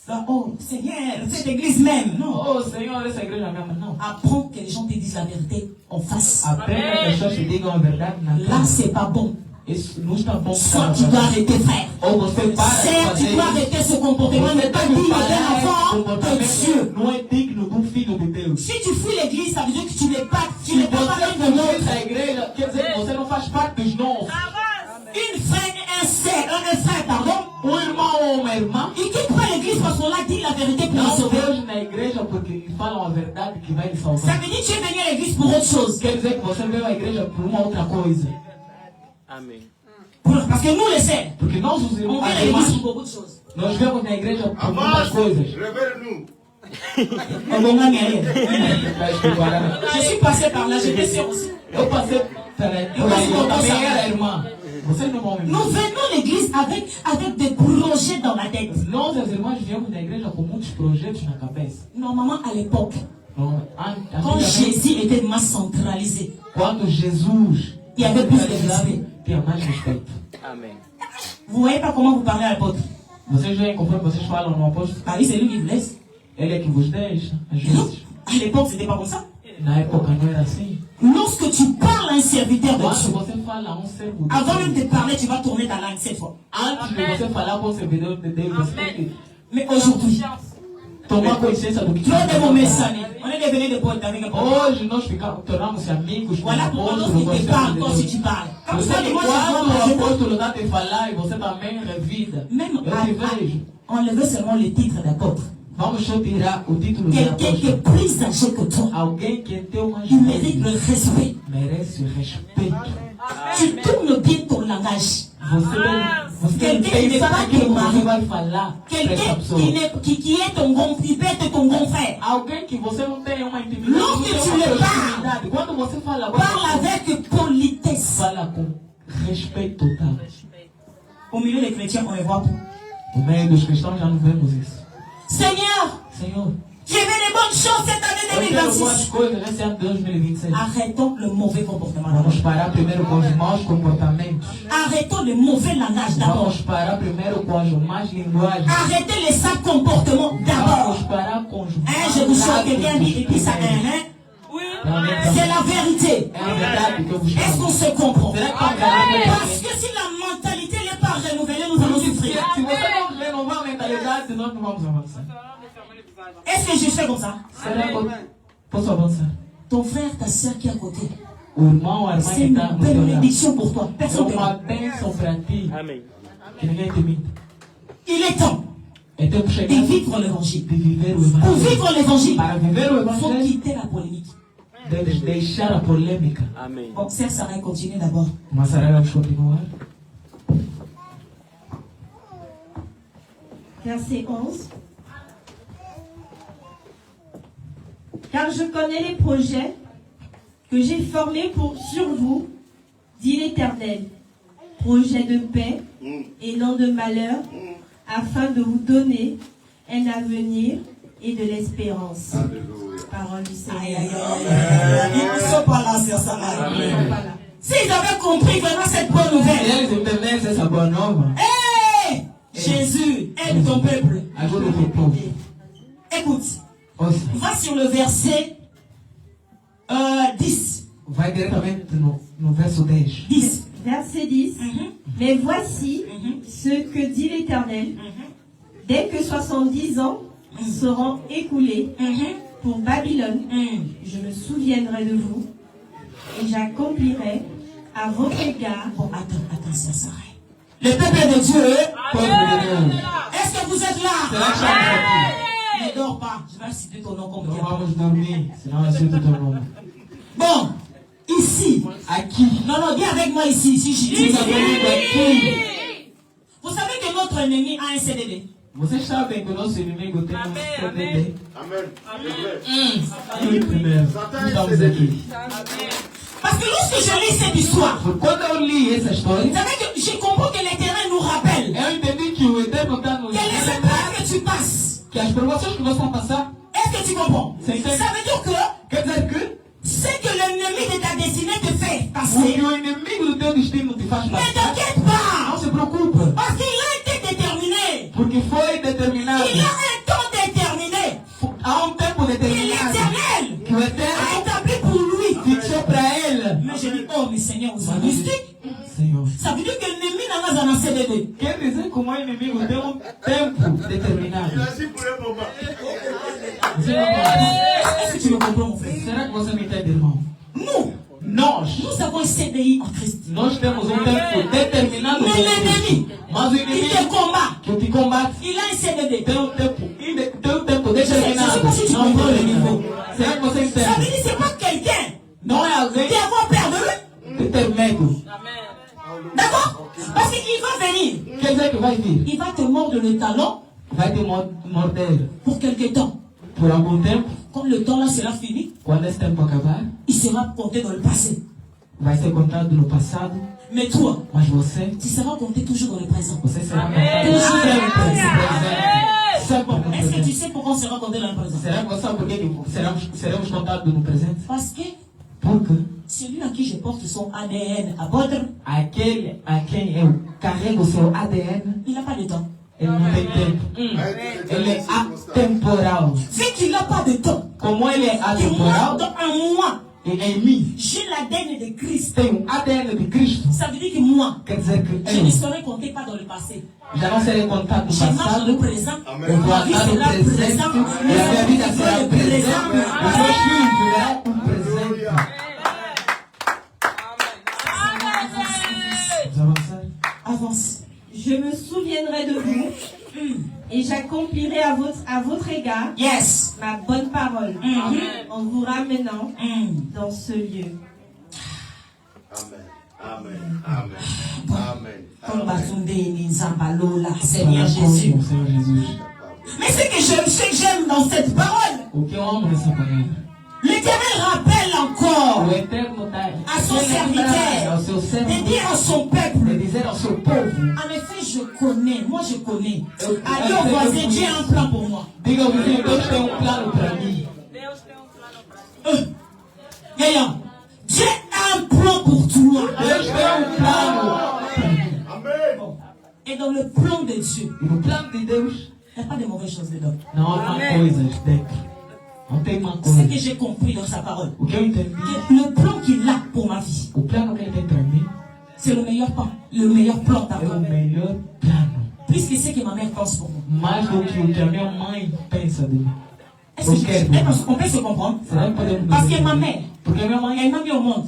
Ah, oh, Seigneur, cette église même. Non. Oh, Senhor, essa igreja mesmo. Não. Apprends que les gens te disent la vérité en face. Aprenda que as pessoas te digam a verdade na Là, cara. c'est pas bon. Isso não está bom. Soit para tu dois você. arrêter, frère. Ou você para de Certes, tu fazer dois isso. arrêter ce comportement, mais pas Você tem digne que d'un parar esse enfant de Dieu. comportamento. Não é digno do filho de Deus. Si tu fuis l'église, ça veut dire que tu n'es pas, tu Se n'es pas você parmi de não l'autre. da igreja, quer dizer que você não faz parte dos nossos. Une frère et un frère, pardon, Um irmão ou uma irmã il quitte pas l'église parce qu'on l'a dit la vérité pour le não sauver. vejo na igreja porque falam a verdade que vai lhe Ça salvar. veut dire que tu es venu à l'église pour autre chose. Quer dizer que você veio à igreja por uma outra coisa. Amen. Parce que nous, les sœurs, Porque nós, os on irmãos, vient à as l'église irmãs, pour beaucoup de choses. nós vemos na igreja por muitas Avance, coisas. révèle-nous. On va gagner. Vai explicar. Je suis passé par là, j'étais sœur aussi. Eu passei por aí, eu também era irmã. Vocês não vão me Nous venons à l'église avec des projets dans la tête. Nós, as irmãs, viemos na igreja com muitos projetos na cabeça. Normalement, à l'époque, Não, quand antigamente, Jésus était más centralisé, quando Jesus il y avait plus de respect. tinha mais respeito. Amen. Vous voyez pas comment vous parlez à l'apôtre? Vocês veem conforme vocês falam no apóstolo, Bah oui, c'est lui qui vous laisse. ele é que vos deixa, às Non, vezes. à l'époque, c'était pas comme ça. Na época não era assim. Lorsque tu parles à un serviteur de Quando Dieu, você fala a um servo de avant même Deus, de parler, tu vas tourner ta langue cette fois. antes de você falar com o servidor de Deus, você tem que... Mais aujourd'hui, tomar consciência do que Nós devemos pensar, on est devenu des potes avec un pote. Hoje nós tornamos amigos com Voilà o pourquoi apóstolo. lorsqu'il te parle, toi aussi tu parles. Comme Você ça, que moi je vois quando moi, o je vois. apóstolo está te falar e você também revida. Même Eu te vejo. enlever seulement le titre d'apôtre. Vamos só tirar o título de Quelqu'un qui est apóstolo. plus âgé que toi, Alguém que tem mais il mérite le respect. merece respeito. Tu tournes bien ton langage. Você Quelqu'un qui n'est pensa pas naquilo teu que você mari. vai falar para essa Quelqu'un pessoa. qui est ton grand, qui peut être ton grand frère. Alguém que você não tem uma intimidade, Lorsque não tem tu uma le proximidade. Quando você fala, Parle avec politesse. fala com respeito total. Au milieu des chrétiens, on ne voit pas. No meio dos cristãos já não vemos isso. Seigneur, Senhor, je veux des bonnes choses cette année eu quero boas 2026. coisas nesse ano de 2026. Arrêtons le mauvais comportement Vamos d'abord. parar primeiro com os maus comportamentos. Arrêtons le mauvais langage d'abord. Vamos parar primeiro com as más linguagens. Arrêtez les sales comportements d'abord. Vamos parar com os Hein, je vous sens quelqu'un dit et puis ça, hein? C'est la vérité. É a verdade que eu vos Est-ce falo. qu'on se comprend? Será que estão entendendo? Parce que si la mentalité n'est pas renouvelée, nous allons souffrir. Se você não renovar a mentalidade, nós não vamos avançar. Est-ce que je fais comme ça? Será que eu posso avançar? Ton frère, ta soeur qui est à côté, O irmão, a irmã c'est que une está no teu lado. bénédiction pour toi. É Personne ne uma te bênção para ti. Amém. Que ninguém te minta. Il est temps É tempo de chegado vivre l'évangile. de viver o Pour evangelho. vivre l'évangile, Para viver o il faut evangelho, quitter la polémique. deves deixar a polêmica. Amém. Bon, Sœur Sarah, continue d'abord. Mas Sarah, vamos continuar. Verset 11. Car je connais les projets que j'ai formés sur vous, dit l'Éternel. Projets de paix et non de malheur, afin de vous donner un avenir et de l'espérance. Alléluia. Parole du Aïe, Seigneur. aïe, aïe, aïe, aïe. Ils ne sont pas là, Sœur Sarah. Voilà. S'ils avaient compris vraiment cette bonne E nouvelle, eles entendem essa boa nova. hey, Jésus aide ton peuple. Ajuda o teu povo. Écoute, Ouça, va sur le verset 10. vai diretamente no verso 10. 10. Verset 10. Mais voici ce que dit l'Éternel. Dès que 70 ans seront écoulés pour Babylone, je me souviendrai de vous et j'accomplirai à votre égard. Bon, attends, ça s'arrête. Le peuple de Dieu, Povo de Deus. est-ce que vous êtes Será que là? estamos aqui? Ne dors pas, je vais citer ton nom comme Não Dieu. vamos dormir, senão eu sinto o teu nome. Bon, ici, Aqui. non, dis avec moi ici, je Diga comigo aqui. Vous savez que notre ennemi a un CDD. Vocês sabem que o nosso inimigo tem um CDD. Amen. C'est vrai. E primeiro, estamos aqui. Parce que lorsque je lis cette histoire, Porque quando eu li essa vous história, savez que je comprends que l'Éternel nous rappelle eu entendi que o Eterno está nos que les épreuves que tu passes, que as provações que nós vamos passar, est-ce que tu comprends? C'est ça. Ça veut dire que quer dizer que ce que l'ennemi de ta destinée te fait o passer, que o inimigo do teu destino te faz ne passar, t'inquiète pas, não se preocupe, parce qu'il a été déterminé. porque foi determinado, Il a un temps déterminé. há um tempo Et determinado, l'Éternel que o a Eterno établi pour lui. fixou para ele. Mais je dis, oh, mais Seigneur, vous êtes mystique. Senhor, Ça veut dire que l'ennemi n'a pas un CDD. quer dizer que o meu inimigo tem um tempo determinado. Il agit pour un moment. Você não pode. Est-ce que tu me comprends, mon frère? Será que você me entende, irmão? Nous, Nós nous avons un CDI en Christ. temos um tempo determinado. Mais l'ennemi, Mas o il te inimigo combat. que te combate Il a un CDD. tem um tempo determinado. Je sais pas si tu comprends le niveau. Será que você Ça veut entende? dire que c'est pas quelqu'un Não é alguém qui a peur de lui. que tem medo. D'accord? Parce qu'il va venir. Quer dizer que vai vir. Il va te mordre le talon Vai te morder pour quelque temps. por algum tempo. Quand le temps là sera fini, Quando esse tempo acabar, il sera compté dans le passé. vai ser contado no passado. Mais toi, Mas você tu seras compté toujours dans le présent. será contado sempre no presente. Sempre no Est-ce que tu presente. sais pourquoi on sera compté dans le présent? Será que você sabe por que seremos contados no presente? Parce que Porque celui à qui je porte son ADN apôtre, aquele a quem eu carrego o seu ADN, il n'a pas de temps. ele não tem tempo. Ele é atemporal. Vu qu'il n'a pas de temps, Como ele é et moi, atemporal, dans un mois, e em mim j'ai l'ADN de Christ. tem um ADN de Cristo. Ça veut dire que moi, Quer dizer que je ne eu serai compté pas dans le passé. já não serei contado do Je marche dans passado. le présent. Amen. Eu vou Ma vie andar no sera presente. présent. E a minha vida será Le presente. présent. Os meus filhos viverão um presente. Vamos avançar. Avance. Je me souviendrai de vous et j'accomplirai à votre égard Yes. ma bonne parole en vous ramenant dans ce lieu. Amen. Amen. Amen. Amen. Comme Batunde ni Nzambalola, Para Seigneur com Jésus. o Senhor Jesus. Mais ce que j'aime dans cette parole, O que eu amo nessa palavra? l'Éternel rappelle encore O Eterno dá à son serviteur ao seu servo de dire à son de peuple, dizer ao seu povo: en effet, je connais, moi je connais. Eu- Allez au voisin, Dieu a un plan pour moi. diga ao vizinho, Deus tem plano para mim. Gaïa, Dieu a un plan pour toi. Deus tem plano. Amen. Et dans le plan de Dieu, E no plano de Deus il n'y a pas de mauvaises choses dedans. não há má coisas dentro. Não tem má Ce que coisa. j'ai compris dans sa parole, O que eu entendi, que le plan qu'il a pour ma vie, o plano que ele tem para mim c'est le meilleur plan é o d'abord. melhor plano. Plus que ce que ma mère pense pour moi. Mais do que o que a minha mãe pensa de mim. Est-ce qu'on peut se comprendre? Será que podemos Parce dizer que ma isso? mère, Porque a minha mãe, elle m'a mis au monde,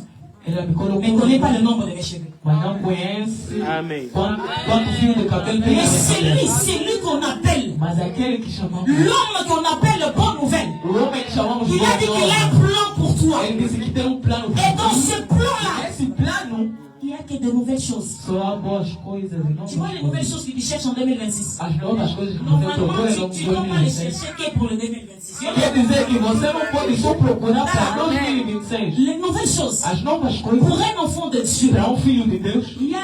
ela me colocou, mais elle ne connaît pas le nombre de mes cheveux. mas não conhece Amém. quanto fio de cabelo tem na Mais minha c'est lui qu'on appelle, Mas aquele que chamamos, l'homme qu'on appelle bonne nouvelle. o homem que chamamos Il a dit Boa qu'il a un Nova, plan pour toi. ele disse que tem plano Et para dans ti. ce plan-là, Esse plano il n'y a que de nouvelles choses. só há boas coisas e não Tu vois les nouvelles coisas. choses que tu cherches en 2026. As novas coisas que você Normalement, procura tu no ne dois pas les 2026. chercher que pour le 2026. Quer dizer que você não pode só procurar para 2026. Les nouvelles choses. As novas Pour coisas un enfant de Dieu. para filho de Deus Ya.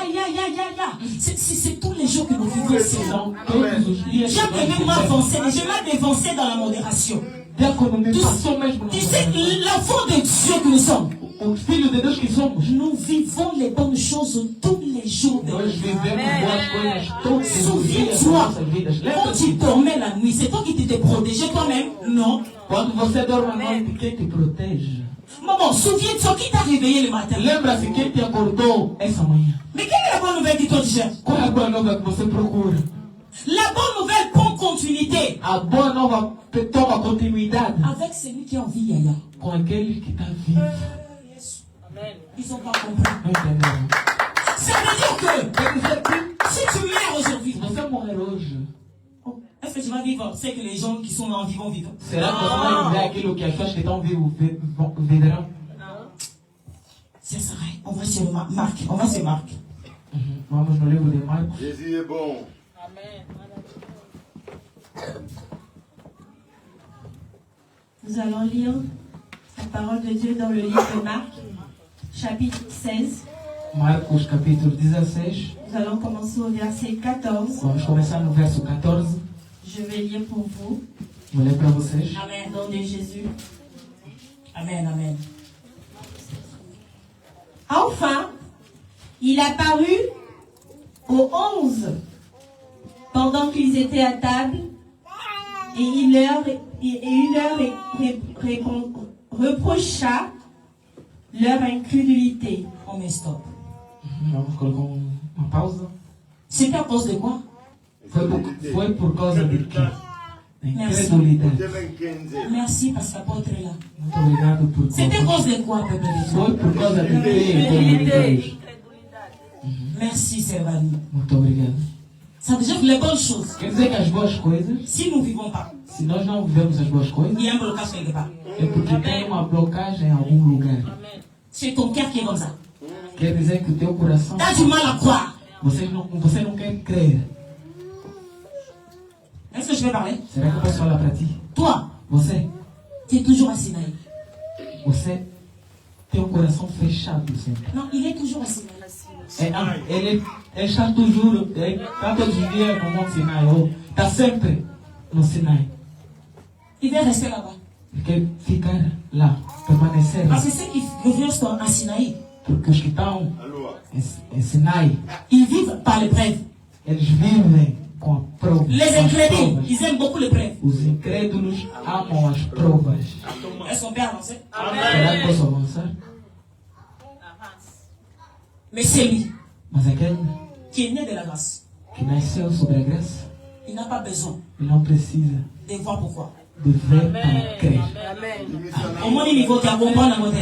C'est tous les jours que nous vivons ici. são todos os dias. Dieu peut même m'avancer, mais je vais m'avancer dans la modération. Diácono me passou mesmo na Tu sais, l'enfant de Dieu que nous sommes, o filho de Deus que somos. nous vivons les bonnes choses tous les jours de Nós notre vie. vivemos boas coisas todos os dias das Souviens-toi, nossas vidas. quand tu Lembra-te, dormais la nuit, c'est toi qui t'étais protégé toi-même? Non. quando você dorme à noite, quem te protege? Maman, souviens-toi qui t'a réveillé le matin. Lembra-se quem te acordou essa manhã? Mais quelle est la bonne nouvelle que toi tu cherches? Qual é a boa nova que você procura? La bonne nouvelle prend continuité A boa nova toma continuidade avec celui qui est en vie, Yaya. com aquele que está vivo. Ils n'ont pas compris. Não entenderam? Ça veut dire que Quer dizer que si tu meurs aujourd'hui, se você morrer hoje, est-ce que tu vas vivre? C'est que les gens qui sont en vie vont vivre. será que você vai viver aquilo que as pessoas que estão vivos viverão? C'est ça. On va sur Marc. On va sur Marc. Vamos no livro de Marcos. Jésus est bon. Nous allons lire la parole de Dieu dans le livre de Marc, chapitre 16. Marcos capítulo 16. Nous allons commencer au verset 14. Vamos começar no verso 14. Je vais lire pour vous, Vou ler para vocês. Amen. au nom de Jésus. Amen. Amen. Enfin, il apparut aux 11 pendant qu'ils étaient à table et il leur reprocha leur incrédulité. On met stop. Vamos colocar uma pausa. C'est à cause de quoi? Foi por causa de quê? Da Merci. incredulidade. Teve 15. Merci parce qu'apôtre est là. Muito obrigado por C'est à causa. cause de quoi, peuple de Dieu? Foi por causa de quê, povo de Deus? Merci, Servani. Muito obrigado. Ça veut dire que les bonnes choses, Quer dizer que as boas coisas, si nous ne vivons pas, se nós não vivemos as boas coisas, il y a un blocage quelque part. é porque tem uma blocagem em algum lugar. C'est ton cœur qui est comme ça. Quer dizer que o teu coração, T'as du mal à croire. você não quer crer. Est-ce que je peux parler? Será que eu posso falar para ti? Toi, Você tu es toujours à Sinaï. tem um coração fechado sempre. Non, il est toujours à Sinaï. Ele está toujours, está todos os dias no Monte Sinai, ou está sempre no Sinai. Il veut rester là-bas. Ele quer ficar lá, permanecer lá. Parce que ceux qui reviennent à Sinaï, Porque os que estão Alô. em Sinai, ils vivent par l'épreuve. eles vivem com a prova. Les com as incrédules, provas. ils aiment beaucoup l'épreuve. Os incrédulos amam as provas. Est-ce qu'on peut avancer? Será que posso avançar? Mais c'est lui. Mas aquele qui est né de la grâce, que nasceu sobre a graça, il n'a pas besoin ele não precisa de voir pourquoi. de ver para crer. Au moins, il faut comprendre.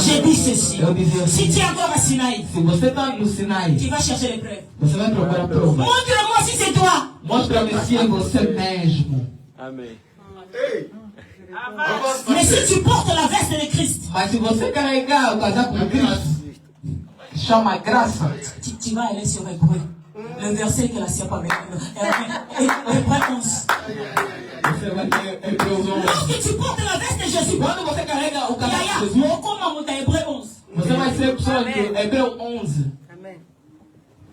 J'ai dit ceci. Eu dizia Si assim, tu es encore à Sinaï, se você está no Sinai, tu vas chercher les preuves. você vai procurar prova. Montre-moi si c'est toi. Mostra-me se é você mesmo. Amen. Mais si tu portes la veste de Christ, Mas se você carregar o casaco de Cristo, que chama graça, tu vas aller sur Hébreu. Le verset que la sœur pas Hébreu 11. você vai ter Hebreus 11. Lorsque tu portes la veste de Jésus, Quando você carrega o casaco de Yaya, Jesus, comment monter Hébreu 11? você vai ser pessoa de Hebreus 11.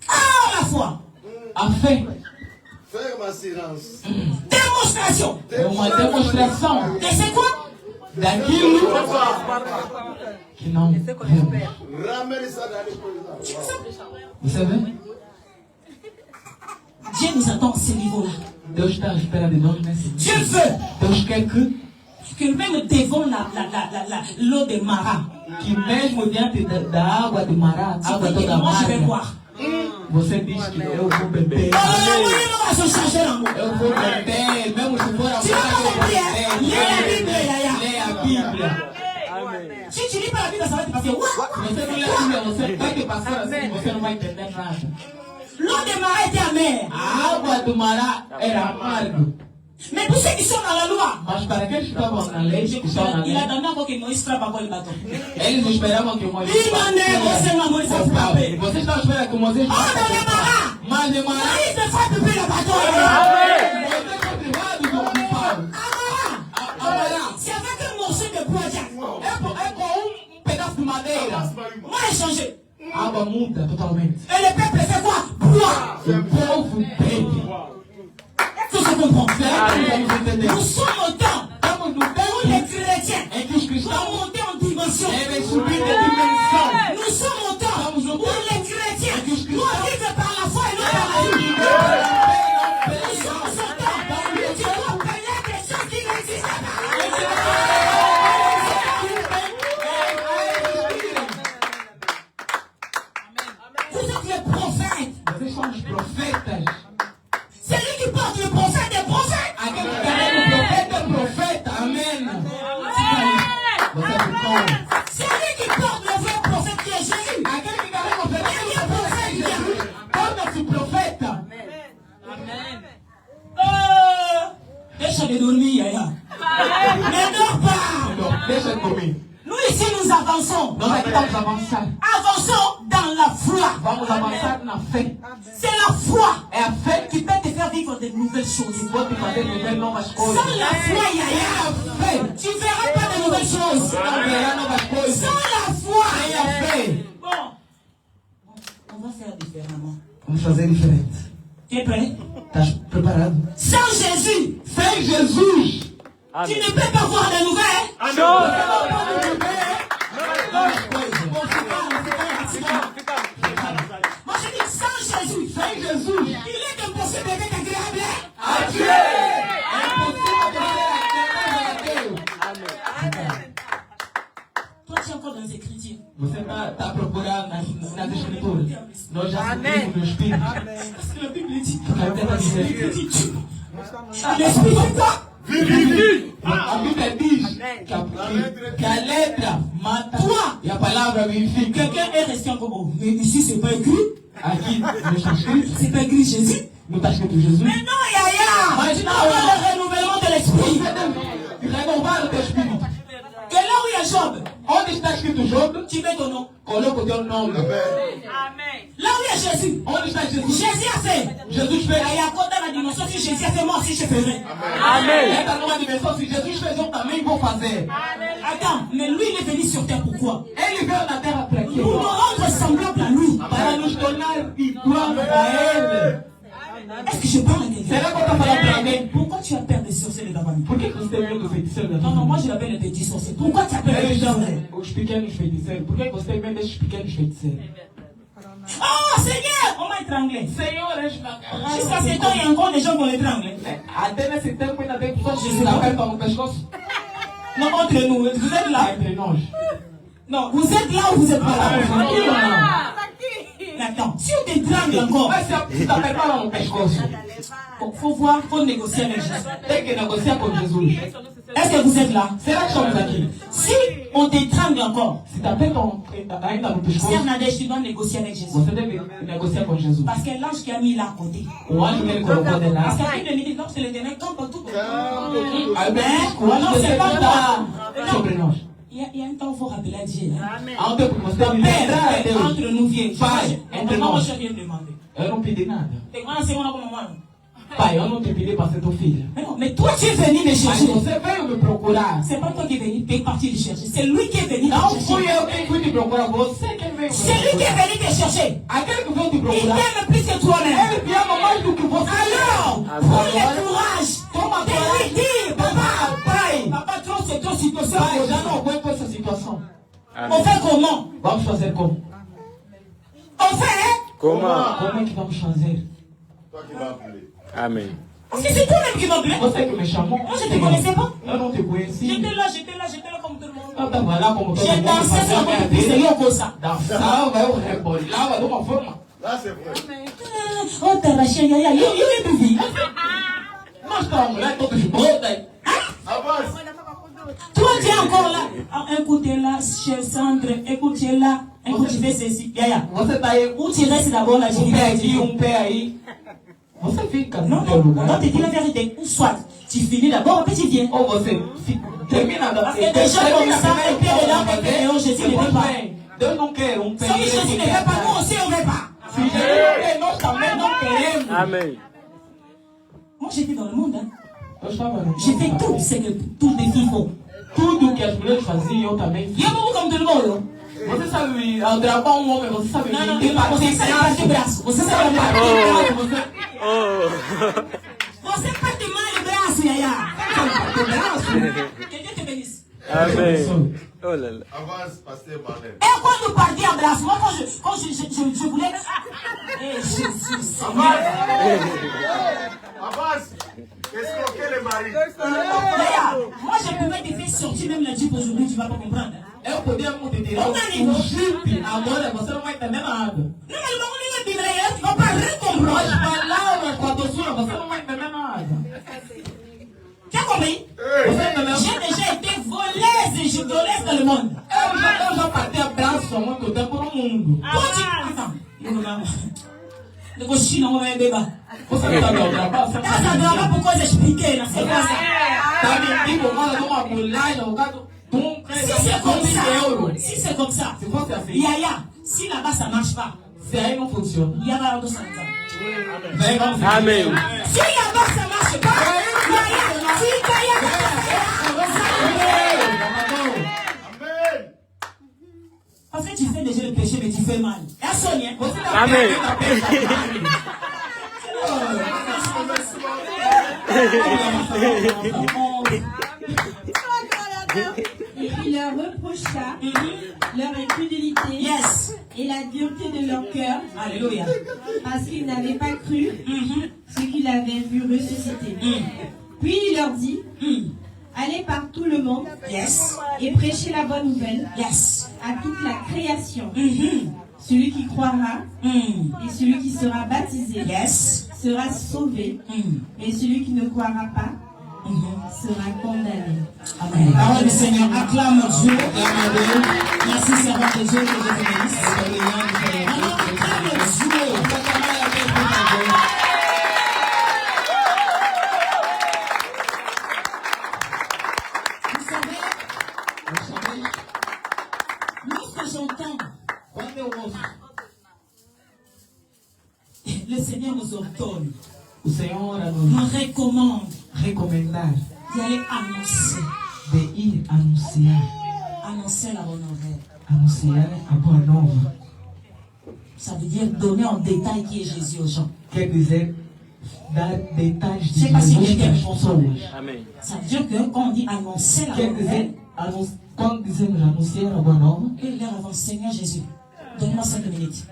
Ah, la foi. A fé Ferme assurance. Démonstration. é uma demonstração Et c'est quoi? daquilo que não vemos. Ramène ça dans les présents. Você vê? Dieu nous attend à ce niveau-là. Deus está à espera de nós nesse Dieu dia. veut Deus quer que même devant l'eau de Mara, que mesmo diante da água de Mará, tu água peux dire, toda moi je vais amarga, boire. você diz que eu vou beber. On va se changer l'amour. Eu vou beber, mesmo se for Tu vas amargo, eu vou compris, hein? beber. Lê la Bible, Yaya. Lê a Bíblia. Si tu lis pas la Bible, ça va te passer. Se você não lê a Bíblia, você vai te passar assim, você não vai entender nada. L'eau de Mara était amère. A água do Mará era amargo. Mais pour ceux qui sont dans la loi, Mas para aqueles que estavam na lei, que estão na il a lei, donné encore que Moïse frappe encore le bâton. eles esperavam que Moisés Il m'a dit, você não Moïse a frappé. Vocês estão esperando que Moisés Oh, dans le Mara, Mas de Mará, Moïse ne frappe plus le bâton. Moisés foi privado do ocupado. Amara, c'est avec un morceau de bois Jack. É com pedaço de madeira. Moi, j'ai changé. A água muda totalmente. Et le peuple fait quoi? Bois. O povo bebe. Tout se comprend. Vamos entender. Nous sommes au temps Estamos no où tempo les chrétiens em que os cristãos vont monter en dimension. devem subir de dimensão. Nous sommes au temps où les chrétiens doivent vivre par la foi et non par la vie. Nous sommes au temps où tu dois payer des choses qui n'existent pas. Vous êtes les prophètes. Vocês são os profetas. C'est lui qui porte le prophète des prophètes. Aquele que carrega o profeta é profeta. Amém. Você é bom. C'est lui qui porte le vrai prophète qui est Jésus. Aquele que carrega o verdadeiro profeta é Jesus. Torna-se profeta. Deixa de dormir, Yaya. Ne dors pas. Então, deixa de dormir. Nous ici, nous avançons. Nós aqui vamos avançar. Avançons dans la foi. Vamos avançar na fé. C'est la foi É a fé qui peut te faire vivre de nouvelles choses. pode te fazer viver novas Sans coisas. la foi, Yaya, tu ne verras pas de nouvelles choses. Não verá novas coisas. Sans la foi. Sem a fé. Bon, on va faire différemment. Vamos fazer diferente. Tu es prêt? Estás preparado? Sans Jésus, Sem Jesus. tu ne peux pas voir de nouvelles. Você não pode viver novas coisas. Moi, je dis sans Jésus. Sem Jesus. Il est impossible d'être agréable. A Deus. É impossível você ser a Deus. Toi, tu es encore dans les Écritures. Você está procurando nas escrituras. Nós já subimos no Espírito. Parce que la Bible dit. Porque a Bíblia está dizendo. L'Esprit tue. L'Esprit fait quoi? A Bíblia diz que a letra mata e a palavra vivifica. Quelqu'un est resté encore. Oh, mais ici, c'est pas écrit. Aqui não está escrito. C'est pas écrit Jésus. Não está escrito Jesus. Mais non, Yaya. Mas Tu não, n'as pas le renouvellement de l'Esprit. Você deve renovar o teu espírito. Que là où il y a Job, Onde está escrito Job, tu mets ton nom. coloca o teu nome. Là où il y a Jésus, Onde está Jesus? Jésus a fait. Jesus fez. Il y a quoi dans la dimension? Si Jésus a fait, moi aussi je ferai. Entra numa dimensão, se Jesus fez, eu também vou fazer. Attends, mais lui il est venu sur terre pourquoi? Ele veio na terra para quê? Pour nous rendre semblables à lui. Para nos tornar igual a Ele. Est-ce que je parle à quelqu'un? Será que eu estou falando para alguém? Pourquoi tu as peur des sorciers de Davani? Por que você tem medo do feiticeiro da Non, non, moi je l'appelle les petits sorciers. Pourquoi tu as peur des Eles petits são sorciers? os pequenos feiticeiros. Por que você tem medo desses pequenos feiticeiros? Oh Seigneur, on m'a étranglé. Senhor, Jusqu'à ce temps, il y a encore des gens qui vont l'étrangler. até nesse tempo ainda tem pessoas que se apertam no pescoço. Non, entre nous, vous êtes là. Entre nós. Non, vous êtes là ou vous êtes pas là? Aqui ou não? Maintenant, si t'étrangle encore. Mas se apertaram no pescoço. Faut voir, faut négocier avec Jésus. Tem que negociar com Jesus. Est-ce que vous êtes là? Será que estamos aqui? Si on t'étrangle encore, Se te apertam ainda no pescoço, Seigneur Nadège, tu dois négocier avec Jésus. você deve negociar com Jesus. Parce que l'ange qui a mis là à côté. O anjo que ele colocou de lá. Parce qu'à une minute, lorsque l'Éternel campe tout. Aí o anjo Non, desse c'est pas está moi. sobre nós. Il y a un temps où il faut rappeler à Dieu. Há um tempo que você deve lembrar a Père, Deus. entre nous, viens. Pai, entre Moi, nós. je viens demander. Eu não pedi nada. T'es grand, c'est moi, comme moi. Pai, eu não te pedi para ser teu filho. Mais non, mais toi, tu es venu me Mas chercher. você veio me procurar. C'est pas toi qui es venu, tu es parti le chercher. C'est lui qui est venu te Não fui chercher. eu quem fui te procurar. Você quem veio me C'est lui qui est procurar. venu te chercher. Aquele que veio te Il procurar. t'aime plus que toi-même. Ele te ama mais do que você. Alors, prends le courage. Toma De lui dire, papa, Pai, papa, trop c'est trop situation. pai, eu já não aguento essa situação. On fait comment? Vamos fazer como? On fait, hein? Como é que vamos fazer? Toi qui vas appeler. Amém. Parce que c'est toi-même qui m'as appelé. Você que me chamou. Moi, je ne te connaissais pas. Eu não te conheci. J'étais là comme tout le monde. Eu estava lá como todo J'ai mundo. dansé fazia sur a minha votre piste, vida. eu comme ça. Dançava, eu rebolava de uma forma. Là, c'est vrai. Oh, t'arrachais, yaya, yo, est vie. Nós estávamos lá todos botas. Avance. Toi, tu es encore là. Ah, écoutez-la, cher Sandre, écoutez-la. Écoute, tu fais ceci. Yaya, Você está aí, où tu restes d'abord là, je um dis pé la aqui, vérité. pé aí. Você fica Non, no teu non, lugar. non, te dis la vérité. Ou soit, tu finis d'abord, après tu viens. Ou você termina da Parce que des gens comme ça, un père est là, un père est là, Jésus ne veut pas. Deus não quer pé. Sauf que Jésus ne veut pas, nous aussi on ne veut pas. Se Jesus não quer, nós também não queremos. Amém. Moi j'étais dans le monde, hein. Eu estava no J'ai fait tout ce que toutes les filles font. Tudo que as mulheres faziam, eu também Il y a fiz. beaucoup comme tout le monde. Você sabe, ao gravar um homem, você sabe Non, non, que você sabe partir braço. Você sabe partir braço. você Oh. Você parte mal le braço, Yaya. Que Dieu te bénisse. Amém. Oh là là. Avance, pasteur Marlène. Et quand nous partions en brasse, moi quand je voulais... Eh, Jésus, Seigneur. Avance. Escroquer les maris. Yaya, moi je pouvais te faire sortir même la jupe aujourd'hui, tu ne vas pas comprendre. eu podia muito te tirar um chip, agora você não vai ter nem nada. Non, mais le moment où il est vibré, tu ne vas pas rien As comprendre. palavras com a doçura, você não vai entender nada. Tu as compris? Você entendeu? J'ai déjà été voleuse dans le monde. Eu já parti abraço há muito tempo no mundo. Toi, tu... Attends. Le cochon, on va débat. Você não sabe ao trabalho, você Dans ça doit pas pourquoi j'expliquais, là, c'est quoi ça? tá mentindo, mano, de uma mulher, um gato, Si c'est comme euros. ça, si c'est comme ça, Se fosse assim, Yaya, si là-bas ça marche pas, se aí não funciona, il y a pas d'autre sens. vem, vamos ver. Amém. Si là-bas ça marche pas, Yaya, si Amen. parce que tu fais déjà le péché, mais tu fais mal. Et Sonia, Amém. Et il leur reprocha leur infidélité yes, et la dureté de leur cœur, alléluia. parce qu'ils n'avaient pas cru ce qu'il avait vu ressusciter. Puis il leur dit, allez par tout le monde Yes, et prêchez la bonne nouvelle yes. à toute la création. Celui qui croira et celui qui sera baptisé Yes. sera sauvé, et celui qui ne croira pas sera condamné. Amen. Parole du Seigneur, acclame Dieu, acclame Dieu. Merci, servant de Dieu, que Dieu te bénisse. Alors, acclame Dieu. Vous savez, lorsque j'entends, le Seigneur nous ordonne, O Senhor nous nos recommande recomendar d'aller annoncer, de ir anunciar, annoncer la bonne nouvelle. anunciar a boa nova. Ça veut dire donner en détail qui est Jésus aux gens. Quer dizer dar detalhes de Sei pas si Jesus ninguém para as me pessoas. Amém. Ça veut dire que quand on dit annoncer la Quer bonne dizer, nouvelle, quando dizemos anunciar a boa nova, il leur avance, Seigneur Jésus, donne-moi 5 minutes.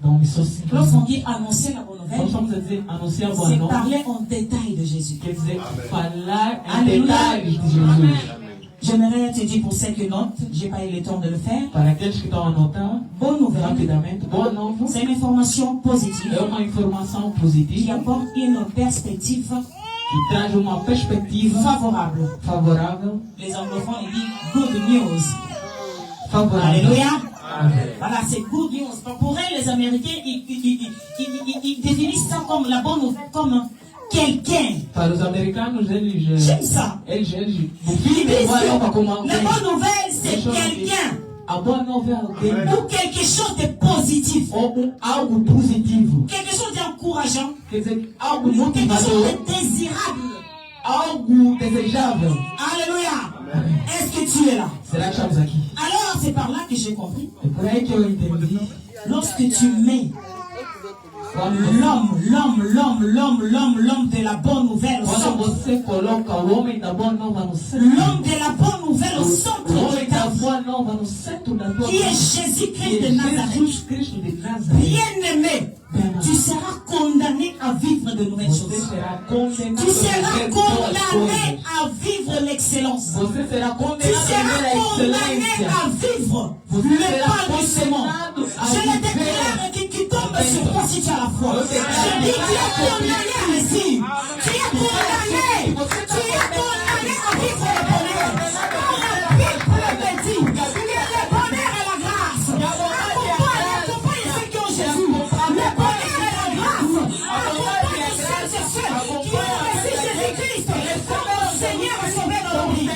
não me só se Lorsqu'on dit annoncer la bonne nós nouvelle, estamos a dizer anunciar a boa c'est nova, parler en détail de Jésus. quer dizer falar em Aleluia. detalhes de Jesus. J'aimerais te dire pour ceux qui notent, j'ai pas eu le temps de le faire. Para aqueles que estão a anotar, Bonne nouvelle. rapidamente, boa nova. C'est une information positive É uma informação qui positiva apporte une perspective que traz uma perspectiva favorable. favorável. Les anglophones disent good news. Favorável. Alléluia. Amém. Voilà, c'est good news. Pour eux, les Américains, ils définissent ça comme la bonne nouvelle, comme quelqu'un. Para os americanos, eles J'aime ça. eles Ils definem disent boa nova como que la alguém. bonne nouvelle, c'est quelqu'un. A boa nova é alguém Ou quelque chose de positif. ou algo positivo. Quelque chose d'encourageant. Quer dizer, algo Quelque chose motivador, de désirable. algo desejável. Alléluia. Est-ce que tu es là? Será que estamos aqui? Alors, c'est par là que j'ai compris. É por aí que eu entendi. Lorsque tu mets Quando l'homme de la bonne nouvelle au Quando centre. você coloca o homem da boa nova no centro, L'homme de la bonne nouvelle au centre o de homem da ta vie, boa nova no centro da tua qui est vida, Jésus-Christ que de é Nazareth. Jesus Cristo de Nazaré, Bien-aimé, tu seras condamné à vivre de nouvelles você choses. será condenado Tu a seras viver boas condamné coisas. à vivre l'excellence. Você será Tu condenado a viver seras a condamné excelência. à vivre Você le será balbutiement. condenado a Je le viver. déclare qui tombe sur toi si tu as la foi. Je dis, tu es condamné à réussir. Tu es condamné. Tu es condamné à vivre le bonheur. Car la Bible le dit. Le bonheur et la grâce. Accompagne ceux qui ont Jésus. Le bonheur et la grâce. Accompagne celles et ceux qui ont reçu Jésus-Christ comme leur Seigneur et Sauveur de leur vie.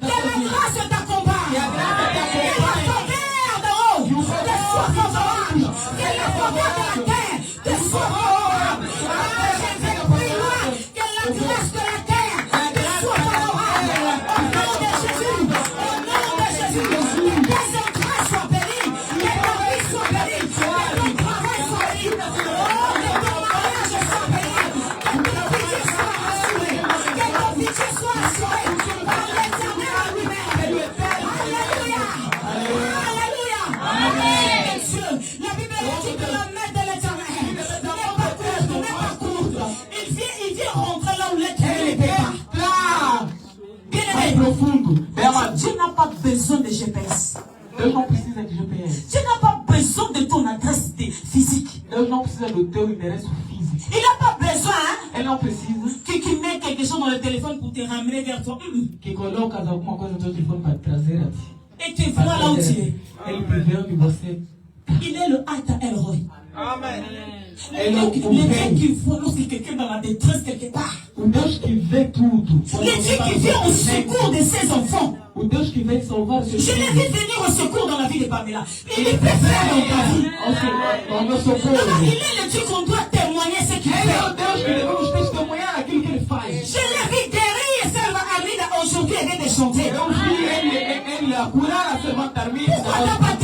Que la grâce t'accompagne. Que la faveur de haut te soit favorable. Que la faveur de la terre te soit favorable. Ah, je vais prier que la grâce de la terre te soit favorable. Au nom de Jésus. Au nom de Jésus. Que tes entrailles soient bénies. Que ta vie soit bénie. Que ton travail soit béni. Oh, que ton mariage soit béni. Que ton futur soit assuré. Que ton futur soit assuré par l'Éternel en lui-même. Alléluia. Alléluia. Amen. Dieu, la Bible dit que la main de l'Éternel n'est pas courte. Il vient rentrer là où l'Éternel n'est pas. Bien-aimé, Profundo. Dieu n'a pas besoin de GPS. Deus não precisa de GPS. Dieu n'a pas besoin de ton adresse physique. Deus não precisa do teu endereço físico. Il n'a pas besoin Ele não precisa qu'il mette quelque chose dans le téléphone pour te ramener vers toi. que colocas alguma coisa no teu telefone para te trazer a ti. Et tu vois là où tu es. Ele prevê onde você. Il est le Alta Elroy. Amen. Le Dieu qui voit lorsque quelqu'un est dans la détresse quelque part. O Deus que vê tudo. Le Dieu qui vient au secours de ses enfants. O Deus que vem salvar os seus Je l'ai vu venir au secours dans la vie de Pamela. Il peut faire dans ta vie. Ao meu Il socorro. est le Dieu qu'on doit témoigner ce qu'il Ele é fait. o Deus que devemos testemunhar aquilo que ele faz. Je l'ai vu guérir et faire la Amina aujourd'hui et de chanter. Eu vi ele a curar a serva Carmina. Pourquoi t'as pas